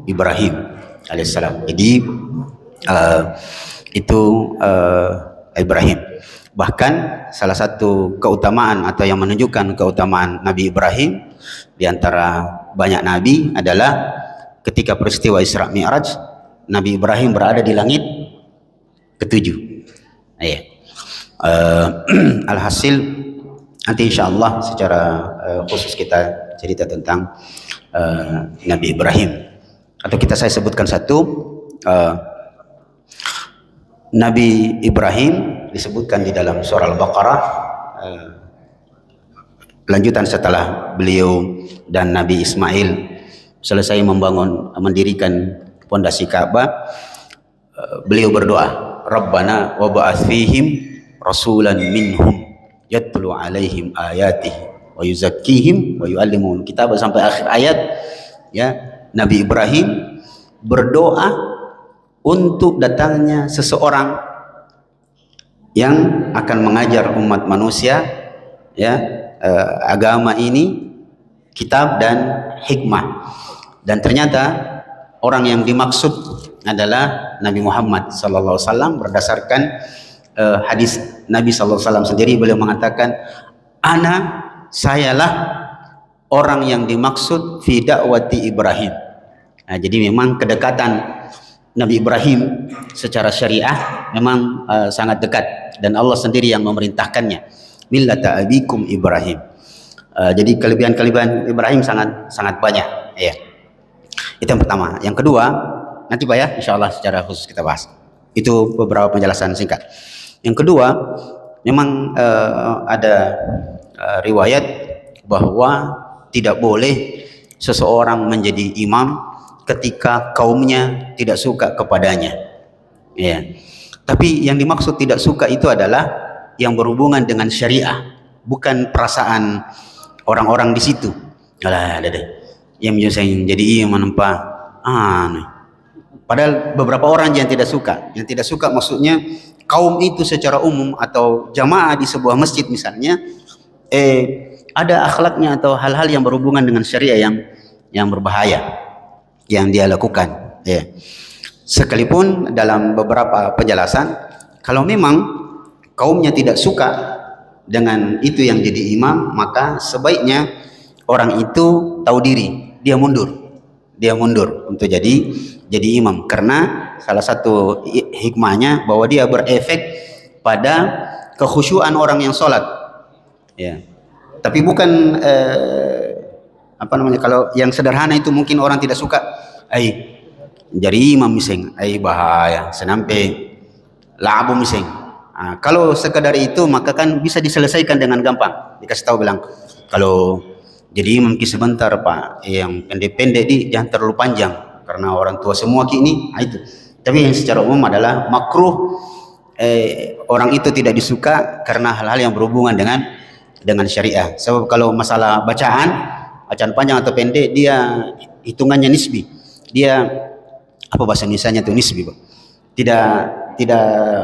Ibrahim alaihissalam. Jadi itu Ibrahim. Bahkan salah satu keutamaan atau yang menunjukkan keutamaan Nabi Ibrahim di antara banyak nabi adalah ketika peristiwa Isra Mi'raj, Nabi Ibrahim berada di langit ketujuh. Ya. Alhasil nanti insyaallah secara khusus kita cerita tentang Nabi Ibrahim, atau saya sebutkan satu. Nabi Ibrahim disebutkan di dalam surah Al-Baqarah, lanjutan setelah beliau dan Nabi Ismail selesai mendirikan pondasi Ka'bah, beliau berdoa, Rabbana wa ba'ats fihim rasulan minhum yatlu alaihim ayatihi wa yuzakkihim wa yu'allimuhumul kitab, sampai akhir ayat. Ya, Nabi Ibrahim berdoa untuk datangnya seseorang yang akan mengajar umat manusia, ya, agama ini, kitab dan hikmah. Dan ternyata orang yang dimaksud adalah Nabi Muhammad sallallahu alaihi wasallam. Berdasarkan hadis Nabi sallallahu alaihi wasallam sendiri, beliau mengatakan, sayalah orang yang dimaksud fi da'wati Ibrahim. Nah, jadi memang kedekatan Nabi Ibrahim secara syariah memang sangat dekat, dan Allah sendiri yang memerintahkannya, millata abikum Ibrahim. Jadi kelebihan-kelebihan Ibrahim sangat banyak, ya. Itu yang pertama. Yang kedua, nanti Pak ya, insyaallah secara khusus kita bahas. Itu beberapa penjelasan singkat. Yang kedua, memang ada riwayat bahwa tidak boleh seseorang menjadi imam ketika kaumnya tidak suka kepadanya. Ya. Tapi yang dimaksud tidak suka itu adalah yang berhubungan dengan syariah, bukan perasaan orang-orang di situ. Alah, ada deh. Yang jadi imam nampak padahal beberapa orang yang tidak suka maksudnya kaum itu secara umum atau jamaah di sebuah masjid misalnya, ada akhlaknya atau hal-hal yang berhubungan dengan syariah yang berbahaya yang dia lakukan, ya. Sekalipun dalam beberapa penjelasan, kalau memang kaumnya tidak suka dengan itu yang jadi imam, maka sebaiknya orang itu tahu diri, dia mundur untuk jadi imam, karena salah satu hikmahnya bahwa dia berefek pada kekhusyuan orang yang sholat, ya. Tapi bukan kalau yang sederhana itu mungkin orang tidak suka, jadi imam miseng, bahaya, senampe labu miseng. Kalau sekadar itu maka kan bisa diselesaikan dengan gampang. Dikasih tahu bilang, kalau jadi imam sebentar Pak, yang pendek-pendek jangan terlalu panjang karena orang tua semua ini, itu. Tapi yang secara umum adalah makruh, orang itu tidak disuka karena hal-hal yang berhubungan dengan syariah. Sebab kalau masalah bacaan panjang atau pendek, dia hitungannya nisbi. Dia apa bahasa Indonesianya itu nisbi, Pak. Tidak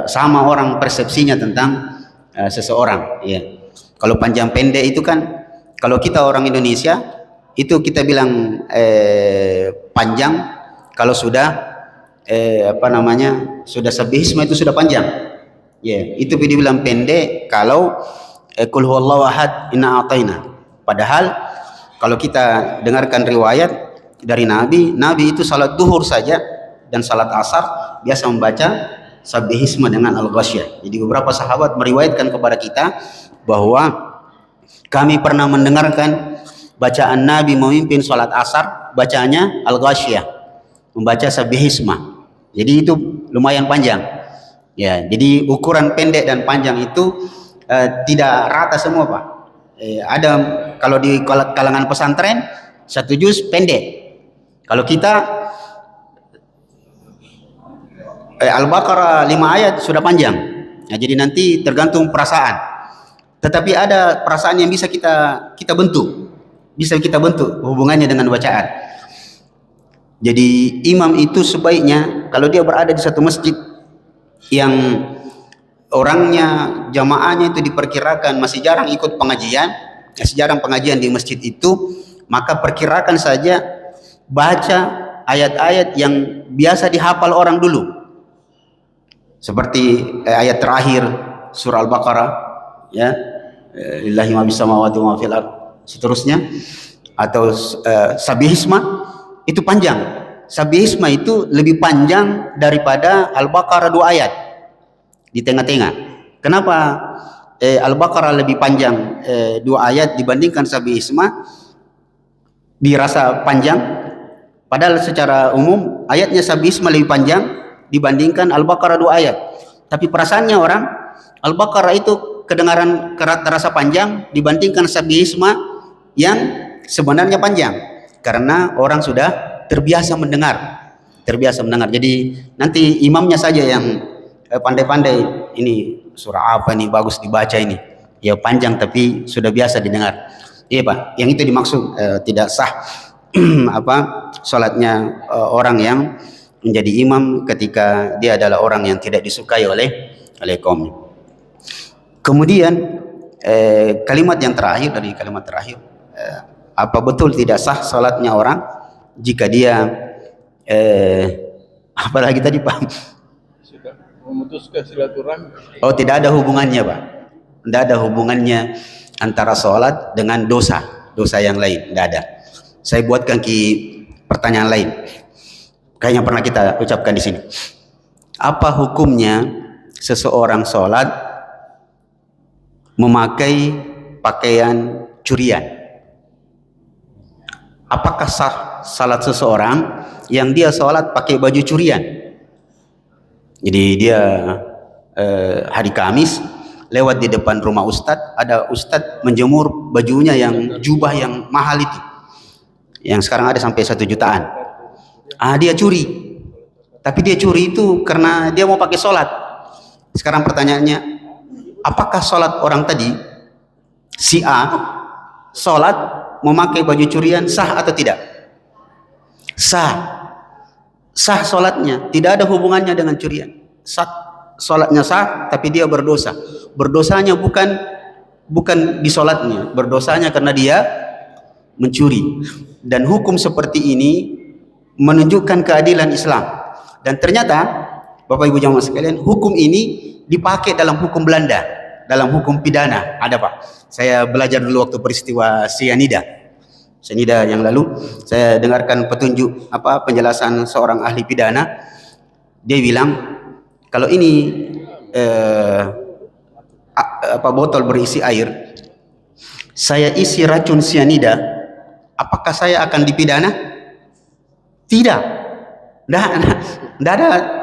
sama orang persepsinya tentang seseorang, ya. Kalau panjang pendek itu kan, kalau kita orang Indonesia itu kita bilang panjang kalau sudah sudah sabihisme, itu sudah panjang, ya. Itu dibilang pendek kalau qul huwallahu ahad inna a'taina. Padahal kalau kita dengarkan riwayat dari Nabi itu salat duhur saja dan salat asar biasa membaca sabihisme dengan al-ghasyiyah. Jadi beberapa sahabat meriwayatkan kepada kita bahwa kami pernah mendengarkan bacaan Nabi memimpin salat asar, bacanya al-ghasyiyah, membaca sabihisme. Jadi itu lumayan panjang, ya. Jadi ukuran pendek dan panjang itu tidak rata semua, Pak. Ada kalau di kalangan pesantren satu juz pendek. Kalau kita Al-Baqarah 5 ayat sudah panjang. Nah, jadi nanti tergantung perasaan. Tetapi ada perasaan yang bisa kita bentuk. Bisa kita bentuk hubungannya dengan bacaan. Jadi imam itu sebaiknya kalau dia berada di satu masjid yang orangnya, jamaahnya itu diperkirakan masih jarang ikut pengajian, masih jarang pengajian di masjid itu, maka perkirakan saja baca ayat-ayat yang biasa dihafal orang dulu, seperti ayat terakhir surah Al-Baqarah, ya, lillahi ma bis samawati wa ma fil ard, seterusnya, atau Sabihisma itu panjang. Sabihisma itu lebih panjang daripada Al-Baqarah 2 ayat di tengah-tengah. Kenapa Al-Baqarah lebih panjang 2 ayat dibandingkan Sabihisma dirasa panjang? Padahal secara umum ayatnya Sabihisma lebih panjang dibandingkan Al-Baqarah 2 ayat. Tapi perasaannya orang, Al-Baqarah itu kedengaran terasa panjang dibandingkan Sabihisma yang sebenarnya panjang, karena orang sudah terbiasa mendengar. Jadi nanti imamnya saja yang pandai-pandai, ini surah apa nih bagus dibaca ini, ya panjang tapi sudah biasa didengar. Iya Pak, yang itu dimaksud tidak sah salatnya orang yang menjadi imam ketika dia adalah orang yang tidak disukai oleh kaum. Kemudian kalimat yang terakhir dari kalimat terakhir, apa betul tidak sah salatnya orang jika dia apalagi tadi Pak? Sudah memutuskan silaturahmi. Oh, tidak ada hubungannya Pak. Tidak ada hubungannya antara salat dengan dosa yang lain, tidak ada. Saya buatkan pertanyaan lain. Kayaknya pernah kita ucapkan di sini. Apa hukumnya seseorang salat memakai pakaian curian? Apakah sah salat seseorang yang dia salat pakai baju curian? Jadi dia hari Kamis lewat di depan rumah Ustadz, ada Ustadz menjemur bajunya yang jubah yang mahal itu, yang sekarang ada sampai 1 jutaan. Dia curi. Tapi dia curi itu karena dia mau pakai salat. Sekarang pertanyaannya, apakah salat orang tadi si A salat memakai baju curian sah atau tidak? Sah salatnya, tidak ada hubungannya dengan curian. Salatnya sah, tapi dia berdosa. Berdosanya bukan di salatnya, berdosanya karena dia mencuri. Dan hukum seperti ini menunjukkan keadilan Islam. Dan ternyata Bapak Ibu jamaah sekalian, hukum ini dipakai dalam hukum Belanda, dalam hukum pidana. Ada Pak, saya belajar dulu waktu peristiwa Cyanida yang lalu, saya dengarkan petunjuk penjelasan seorang ahli pidana. Dia bilang kalau ini botol berisi air, saya isi racun cyanida, apakah saya akan dipidana? Tidak. Tidak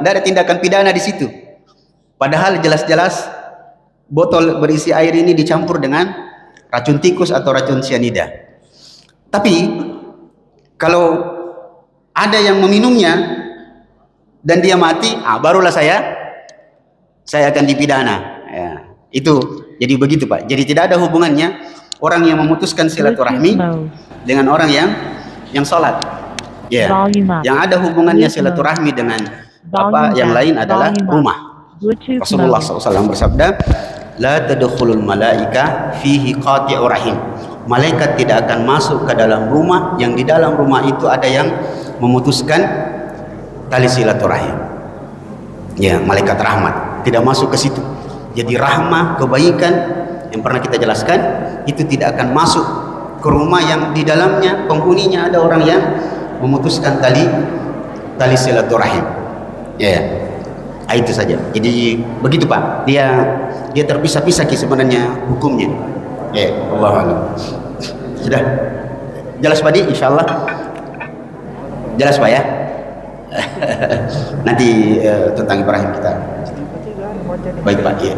ada tindakan pidana di situ. Padahal jelas-jelas botol berisi air ini dicampur dengan racun tikus atau racun cyanida. Tapi kalau ada yang meminumnya dan dia mati, barulah saya akan dipidana. Ya, itu jadi begitu Pak. Jadi tidak ada hubungannya orang yang memutuskan silaturahmi dengan orang yang sholat. Ya, yang ada hubungannya silaturahmi dengan yang lain adalah rumah. Rasulullah SAW bersabda, la tadkhulul malaika fihi qati'ur rahim. Malaikat tidak akan masuk ke dalam rumah yang di dalam rumah itu ada yang memutuskan tali silaturahim. Ya, malaikat rahmat tidak masuk ke situ. Jadi rahmah, kebaikan yang pernah kita jelaskan itu tidak akan masuk ke rumah yang di dalamnya penghuninya ada orang yang memutuskan tali silaturahim. Ya, itu saja. Jadi begitu Pak. Dia terpisah-pisah sebenarnya hukumnya. Ya, Allahu a'lam. Sudah jelas Pak Di, insyaallah. Jelas Pak ya. Nanti tentang Ibrahim kita. Baik Pak. Ya.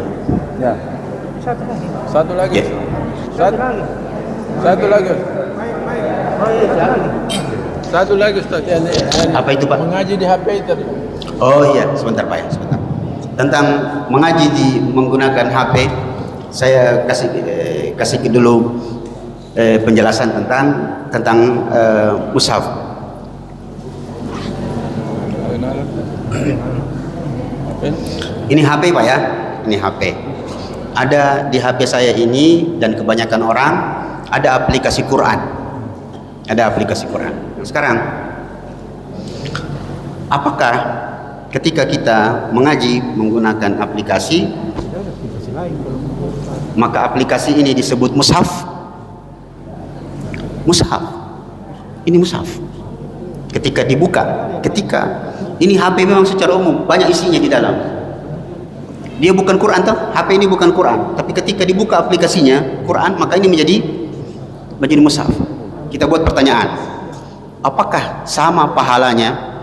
Ya. Satu lagi. Ya. Satu lagi. Satu lagi Ustaz. Apa itu Pak? Mengaji di HP tadi. Oh iya, sebentar Pak ya, sebentar. Tentang mengaji menggunakan HP, saya kasih dulu penjelasan tentang mushaf. Ini HP Pak ya, ini HP. Ada di HP saya ini dan kebanyakan orang ada aplikasi Quran. Ada aplikasi Quran. Sekarang, apakah ketika kita mengaji menggunakan aplikasi, maka aplikasi ini disebut mushaf? Mushaf. Ini mushaf. Ketika dibuka, ini HP memang secara umum banyak isinya di dalam. Dia bukan Quran toh, HP ini bukan Quran, tapi ketika dibuka aplikasinya Quran, maka ini menjadi mushaf. Kita buat pertanyaan, apakah sama pahalanya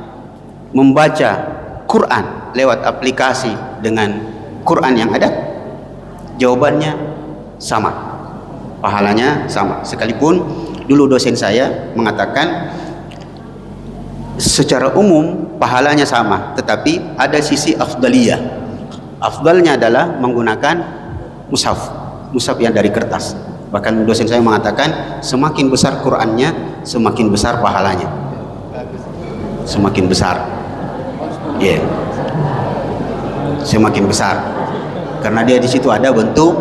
membaca Quran lewat aplikasi dengan Quran yang ada? Jawabannya sama, pahalanya sama. Sekalipun dulu dosen saya mengatakan secara umum pahalanya sama, tetapi ada sisi afdaliyah. Afdalnya adalah menggunakan mushaf yang dari kertas. Bahkan dosen saya mengatakan semakin besar Qurannya, semakin besar pahalanya. Semakin besar, ya, semakin besar, karena dia di situ ada bentuk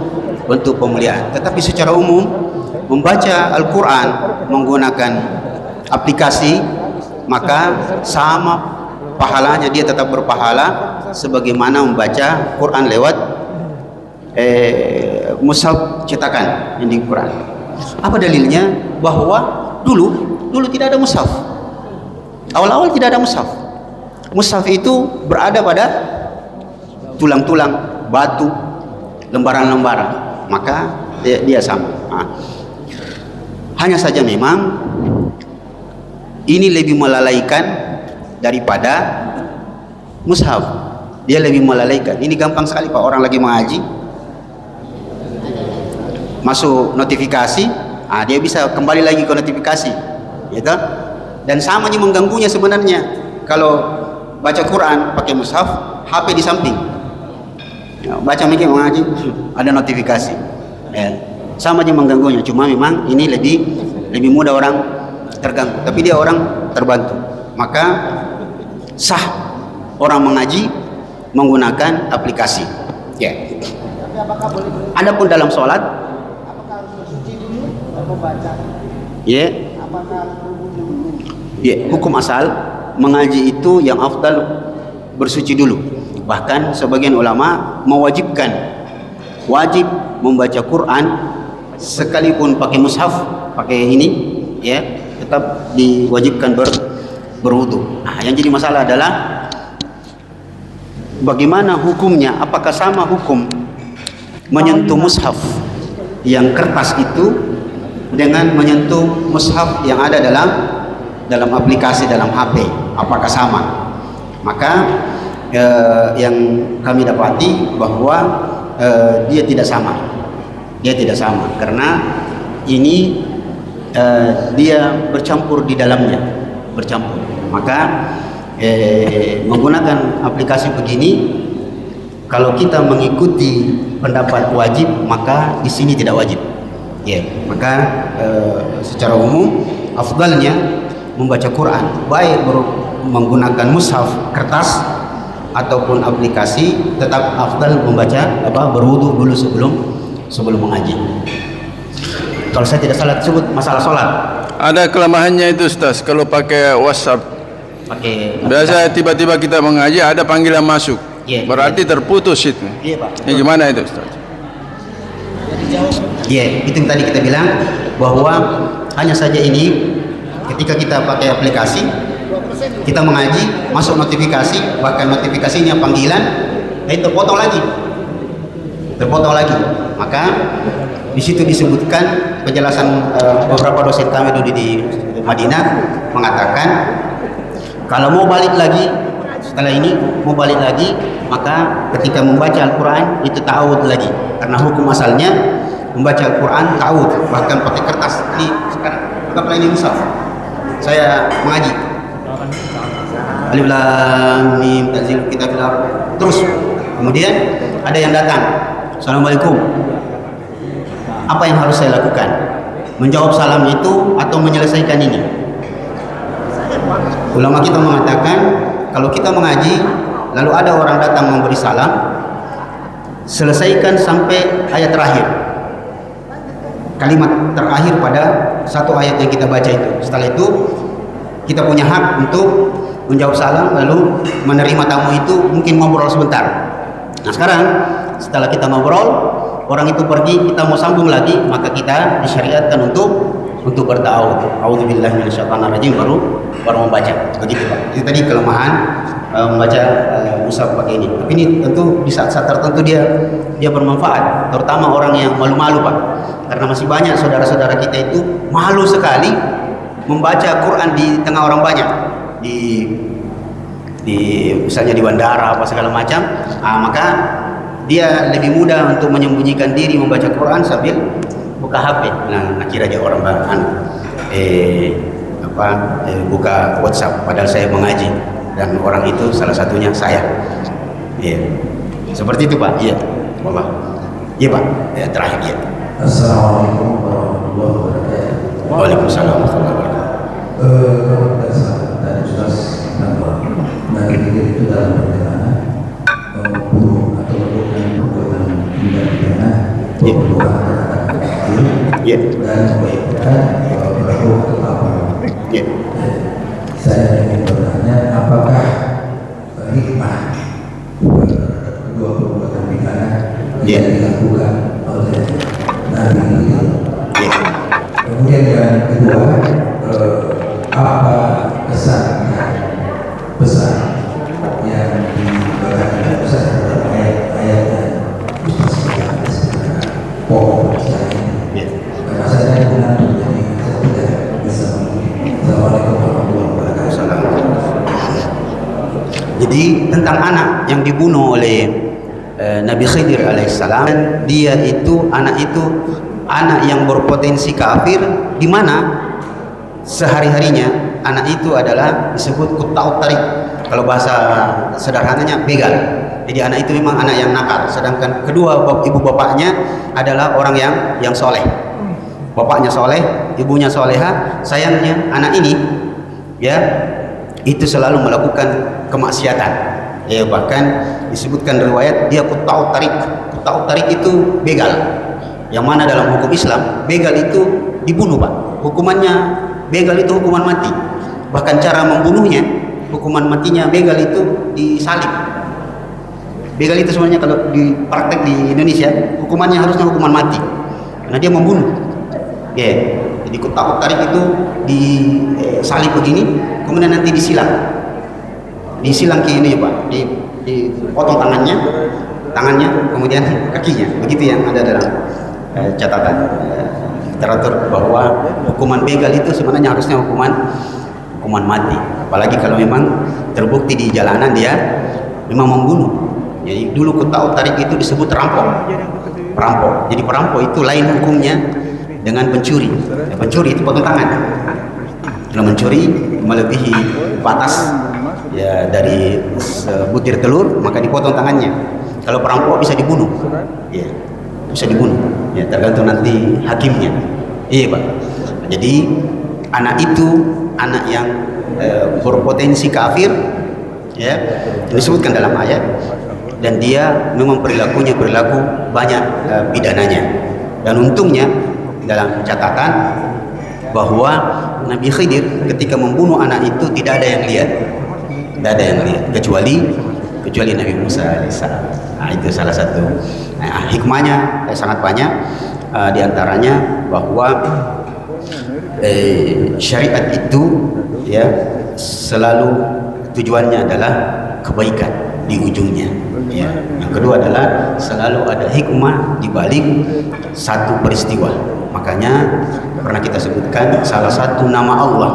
pemuliaan. Tetapi secara umum membaca Al-Quran menggunakan aplikasi, maka sama pahalanya, dia tetap berpahala sebagaimana membaca Quran lewat mushaf cetakan ini Quran. Apa dalilnya? Bahwa dulu tidak ada mushaf. Awal-awal tidak ada mushaf. Mushaf itu berada pada tulang-tulang, batu, lembaran-lembaran, maka dia sama. Hanya saja memang ini lebih melalaikan daripada mushaf. Dia lebih melalaikan. Ini gampang sekali Pak, orang lagi mengaji, masuk notifikasi, dia bisa kembali lagi ke notifikasi, gitu. Dan sama aja mengganggunya sebenarnya. Kalau baca Quran pakai mushaf, HP di samping, baca mikir mengaji, ada notifikasi, sama aja mengganggunya. Cuma memang ini lebih mudah orang terganggu, tapi dia orang terbantu. Maka sah orang mengaji menggunakan aplikasi. Ya. Adapun dalam sholat, ya, hukum asal mengaji itu yang afdal bersuci dulu. Bahkan sebagian ulama mewajib membaca Quran sekalipun pakai mushaf, pakai ini, ya, tetap diwajibkan berwudu. Yang jadi masalah adalah bagaimana hukumnya? Apakah sama hukum menyentuh mushaf yang kertas itu dengan menyentuh mushaf yang ada dalam aplikasi, dalam HP? Apakah sama? Maka yang kami dapati bahwa dia tidak sama. Dia tidak sama karena ini dia bercampur di dalamnya, bercampur. Maka menggunakan aplikasi begini, kalau kita mengikuti pendapat wajib, maka di sini tidak wajib. Ya, maka secara umum afdalnya membaca Quran, baik menggunakan mushaf kertas ataupun aplikasi, tetap afdal membaca berwudu dulu sebelum mengaji. Kalau saya tidak salah sebut masalah sholat. Ada kelemahannya itu Ustaz, kalau pakai WhatsApp. Biasa tiba-tiba kita mengaji ada panggilan masuk, berarti terputus itu. Pak. Ini gimana itu Ustaz? Itu yang tadi kita bilang bahwa hanya saja ini ketika kita pakai aplikasi, kita mengaji, masuk notifikasi, bahkan notifikasinya panggilan, terpotong lagi. Maka di situ disebutkan penjelasan beberapa dosen kami dulu di Madinah mengatakan, kalau mau balik lagi setelah ini, maka ketika membaca Al-Quran itu ta'awud lagi, karena hukum asalnya membaca Al-Quran ta'awud, bahkan pakai kertas. Ini sekarang anggaplah ini mushaf, saya mengaji, Alif lam mim tanzilul kitab terus. Kemudian ada yang datang, assalamualaikum. Apa yang harus saya lakukan? Menjawab salam itu atau menyelesaikan ini? Ulama kita mengatakan kalau kita mengaji lalu ada orang datang memberi salam, selesaikan sampai ayat terakhir, kalimat terakhir pada satu ayat yang kita baca itu. Setelah itu kita punya hak untuk menjawab salam, lalu menerima tamu itu mungkin ngobrol sebentar. Nah sekarang setelah kita ngobrol, orang itu pergi, kita mau sambung lagi, maka kita disyariatkan untuk bertaawud. A'udzubillahi minasyaitonirrajim, baru membaca. Begitu Pak. Itu tadi kelemahan membaca mushaf pakai ini. Tapi ini tentu di saat-saat tertentu dia bermanfaat, terutama orang yang malu-malu Pak. Karena masih banyak saudara-saudara kita itu malu sekali membaca Quran di tengah orang banyak. Di misalnya di bandara apa segala macam, maka dia lebih mudah untuk menyembunyikan diri membaca Quran sambil buka HP. Nah kira dia orang buka WhatsApp, padahal saya mengaji dan orang itu salah satunya saya. Seperti itu Pak. Iya, Allah. Iya Pak. Terakhir ya. Assalamualaikum warahmatullahi wabarakatuh. Waalaikumsalam warahmatullahi wabarakatuh. Tadi jelas bahwa nabi itu dalam perjalanan bunuh atau melakukan perbuatan tindak pidana pembunuhan terhadap kecil dan kebaikan berlaku ketapang. Saya ingin bertanya, apakah hikmah kedua perbuatan pidana yang dilakukan oleh nabi itu? Kemudian yang kedua, apa kesan besar yang diberikan besar dalam ayat-ayat dan pokok besar ini? Karena saya mengantuk, jadi saya tidak bisa. Assalamualaikum warahmatullahi wabarakatuh. Jadi tentang anak yang dibunuh oleh Nabi Khidir alaihissalam, dia itu anak yang berpotensi kafir, di mana sehari-harinya anak itu adalah disebut kutta'ut tariq. Kalau bahasa sederhananya begal. Jadi anak itu memang anak yang nakal, sedangkan kedua ibu bapaknya adalah orang yang soleh. Bapaknya soleh, ibunya soleha. Sayangnya anak ini itu selalu melakukan kemaksiatan. Bahkan disebutkan riwayat dia kutta'ut tariq. Kutta'ut tariq itu begal, yang mana dalam hukum Islam begal itu dibunuh Pak. Hukumannya begal itu hukuman mati. Bahkan cara membunuhnya, hukuman matinya begal itu disalib. Begal itu sebenarnya kalau dipraktek di Indonesia hukumannya harusnya hukuman mati, karena dia membunuh. Jadi kutta'ut tariq itu disalib begini, kemudian nanti disilang ke ini Pak, dipotong tangannya, kemudian kakinya. Begitu yang ada dalam catatan literatur, bahwa hukuman begal itu sebenarnya harusnya hukuman mati. Apalagi kalau memang terbukti di jalanan dia memang membunuh. Jadi dulu kutta'ut tariq itu disebut perampok. Jadi perampok itu lain hukumnya dengan pencuri. Pencuri itu potong tangan. Kalau mencuri melebihi batas dari sebutir telur, maka dipotong tangannya. Kalau perampok bisa dibunuh. Bisa dibunuh. Tergantung nanti hakimnya. Pak. Jadi anak itu anak yang berpotensi kafir, disebutkan dalam ayat, dan dia memang perilaku banyak pidananya. Dan untungnya dalam catatan bahwa Nabi Khidir ketika membunuh anak itu tidak ada yang lihat, kecuali Nabi Musa alaihissalam. Itu salah satu hikmahnya, sangat banyak. Di antaranya bahwa syariat itu selalu tujuannya adalah kebaikan di ujungnya. Yang kedua adalah selalu ada hikmah di balik satu peristiwa. Makanya pernah kita sebutkan salah satu nama Allah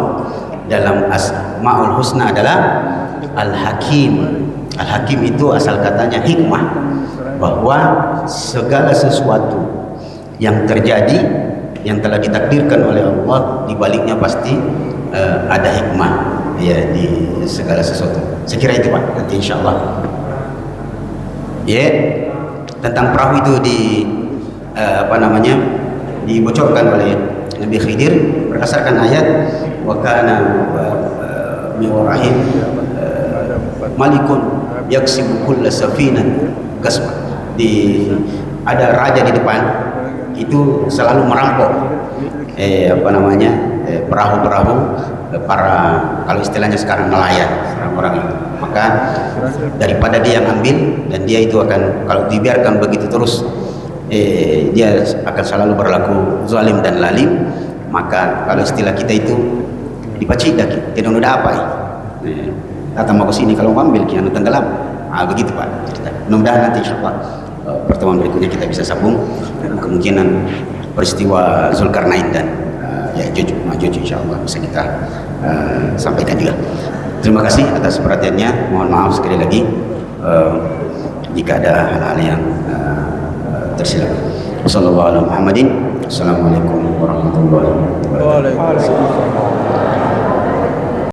dalam Asmaul Husna adalah Al-Hakim. Al-Hakim itu asal katanya hikmah, bahwa segala sesuatu yang terjadi yang telah ditakdirkan oleh Allah, di baliknya pasti ada hikmah. ya di segala sesuatu. Saya kira itu Pak, nanti insya Allah. Ya, tentang perahu itu dibocorkan oleh Nabi Khidir berdasarkan ayat wa kana min warahim malikun yaksibu kulla safinan gasba. Ada raja di depan itu selalu merampok perahu-perahu para, kalau istilahnya sekarang, nelayan, orang-orang itu. Maka daripada dia yang ambil, dan dia itu akan, kalau dibiarkan begitu terus, dia akan selalu berlaku zalim dan lalim. Maka kalau istilah kita itu dipacik lagi, tidak ada apa datang mau ke sini kalau mau ambil kian tenggelam. Begitu Pak. Mudah-mudahan nanti insyaallah pertemuan berikutnya kita bisa sambung kemungkinan peristiwa Zulkarnain dan Ya'juj Ma'juj, insyaallah bisa kita sampaikan juga. Terima kasih atas perhatiannya. Mohon maaf sekali lagi jika ada hal-hal yang tersilap. Wassalamualaikum warahmatullahi wabarakatuh.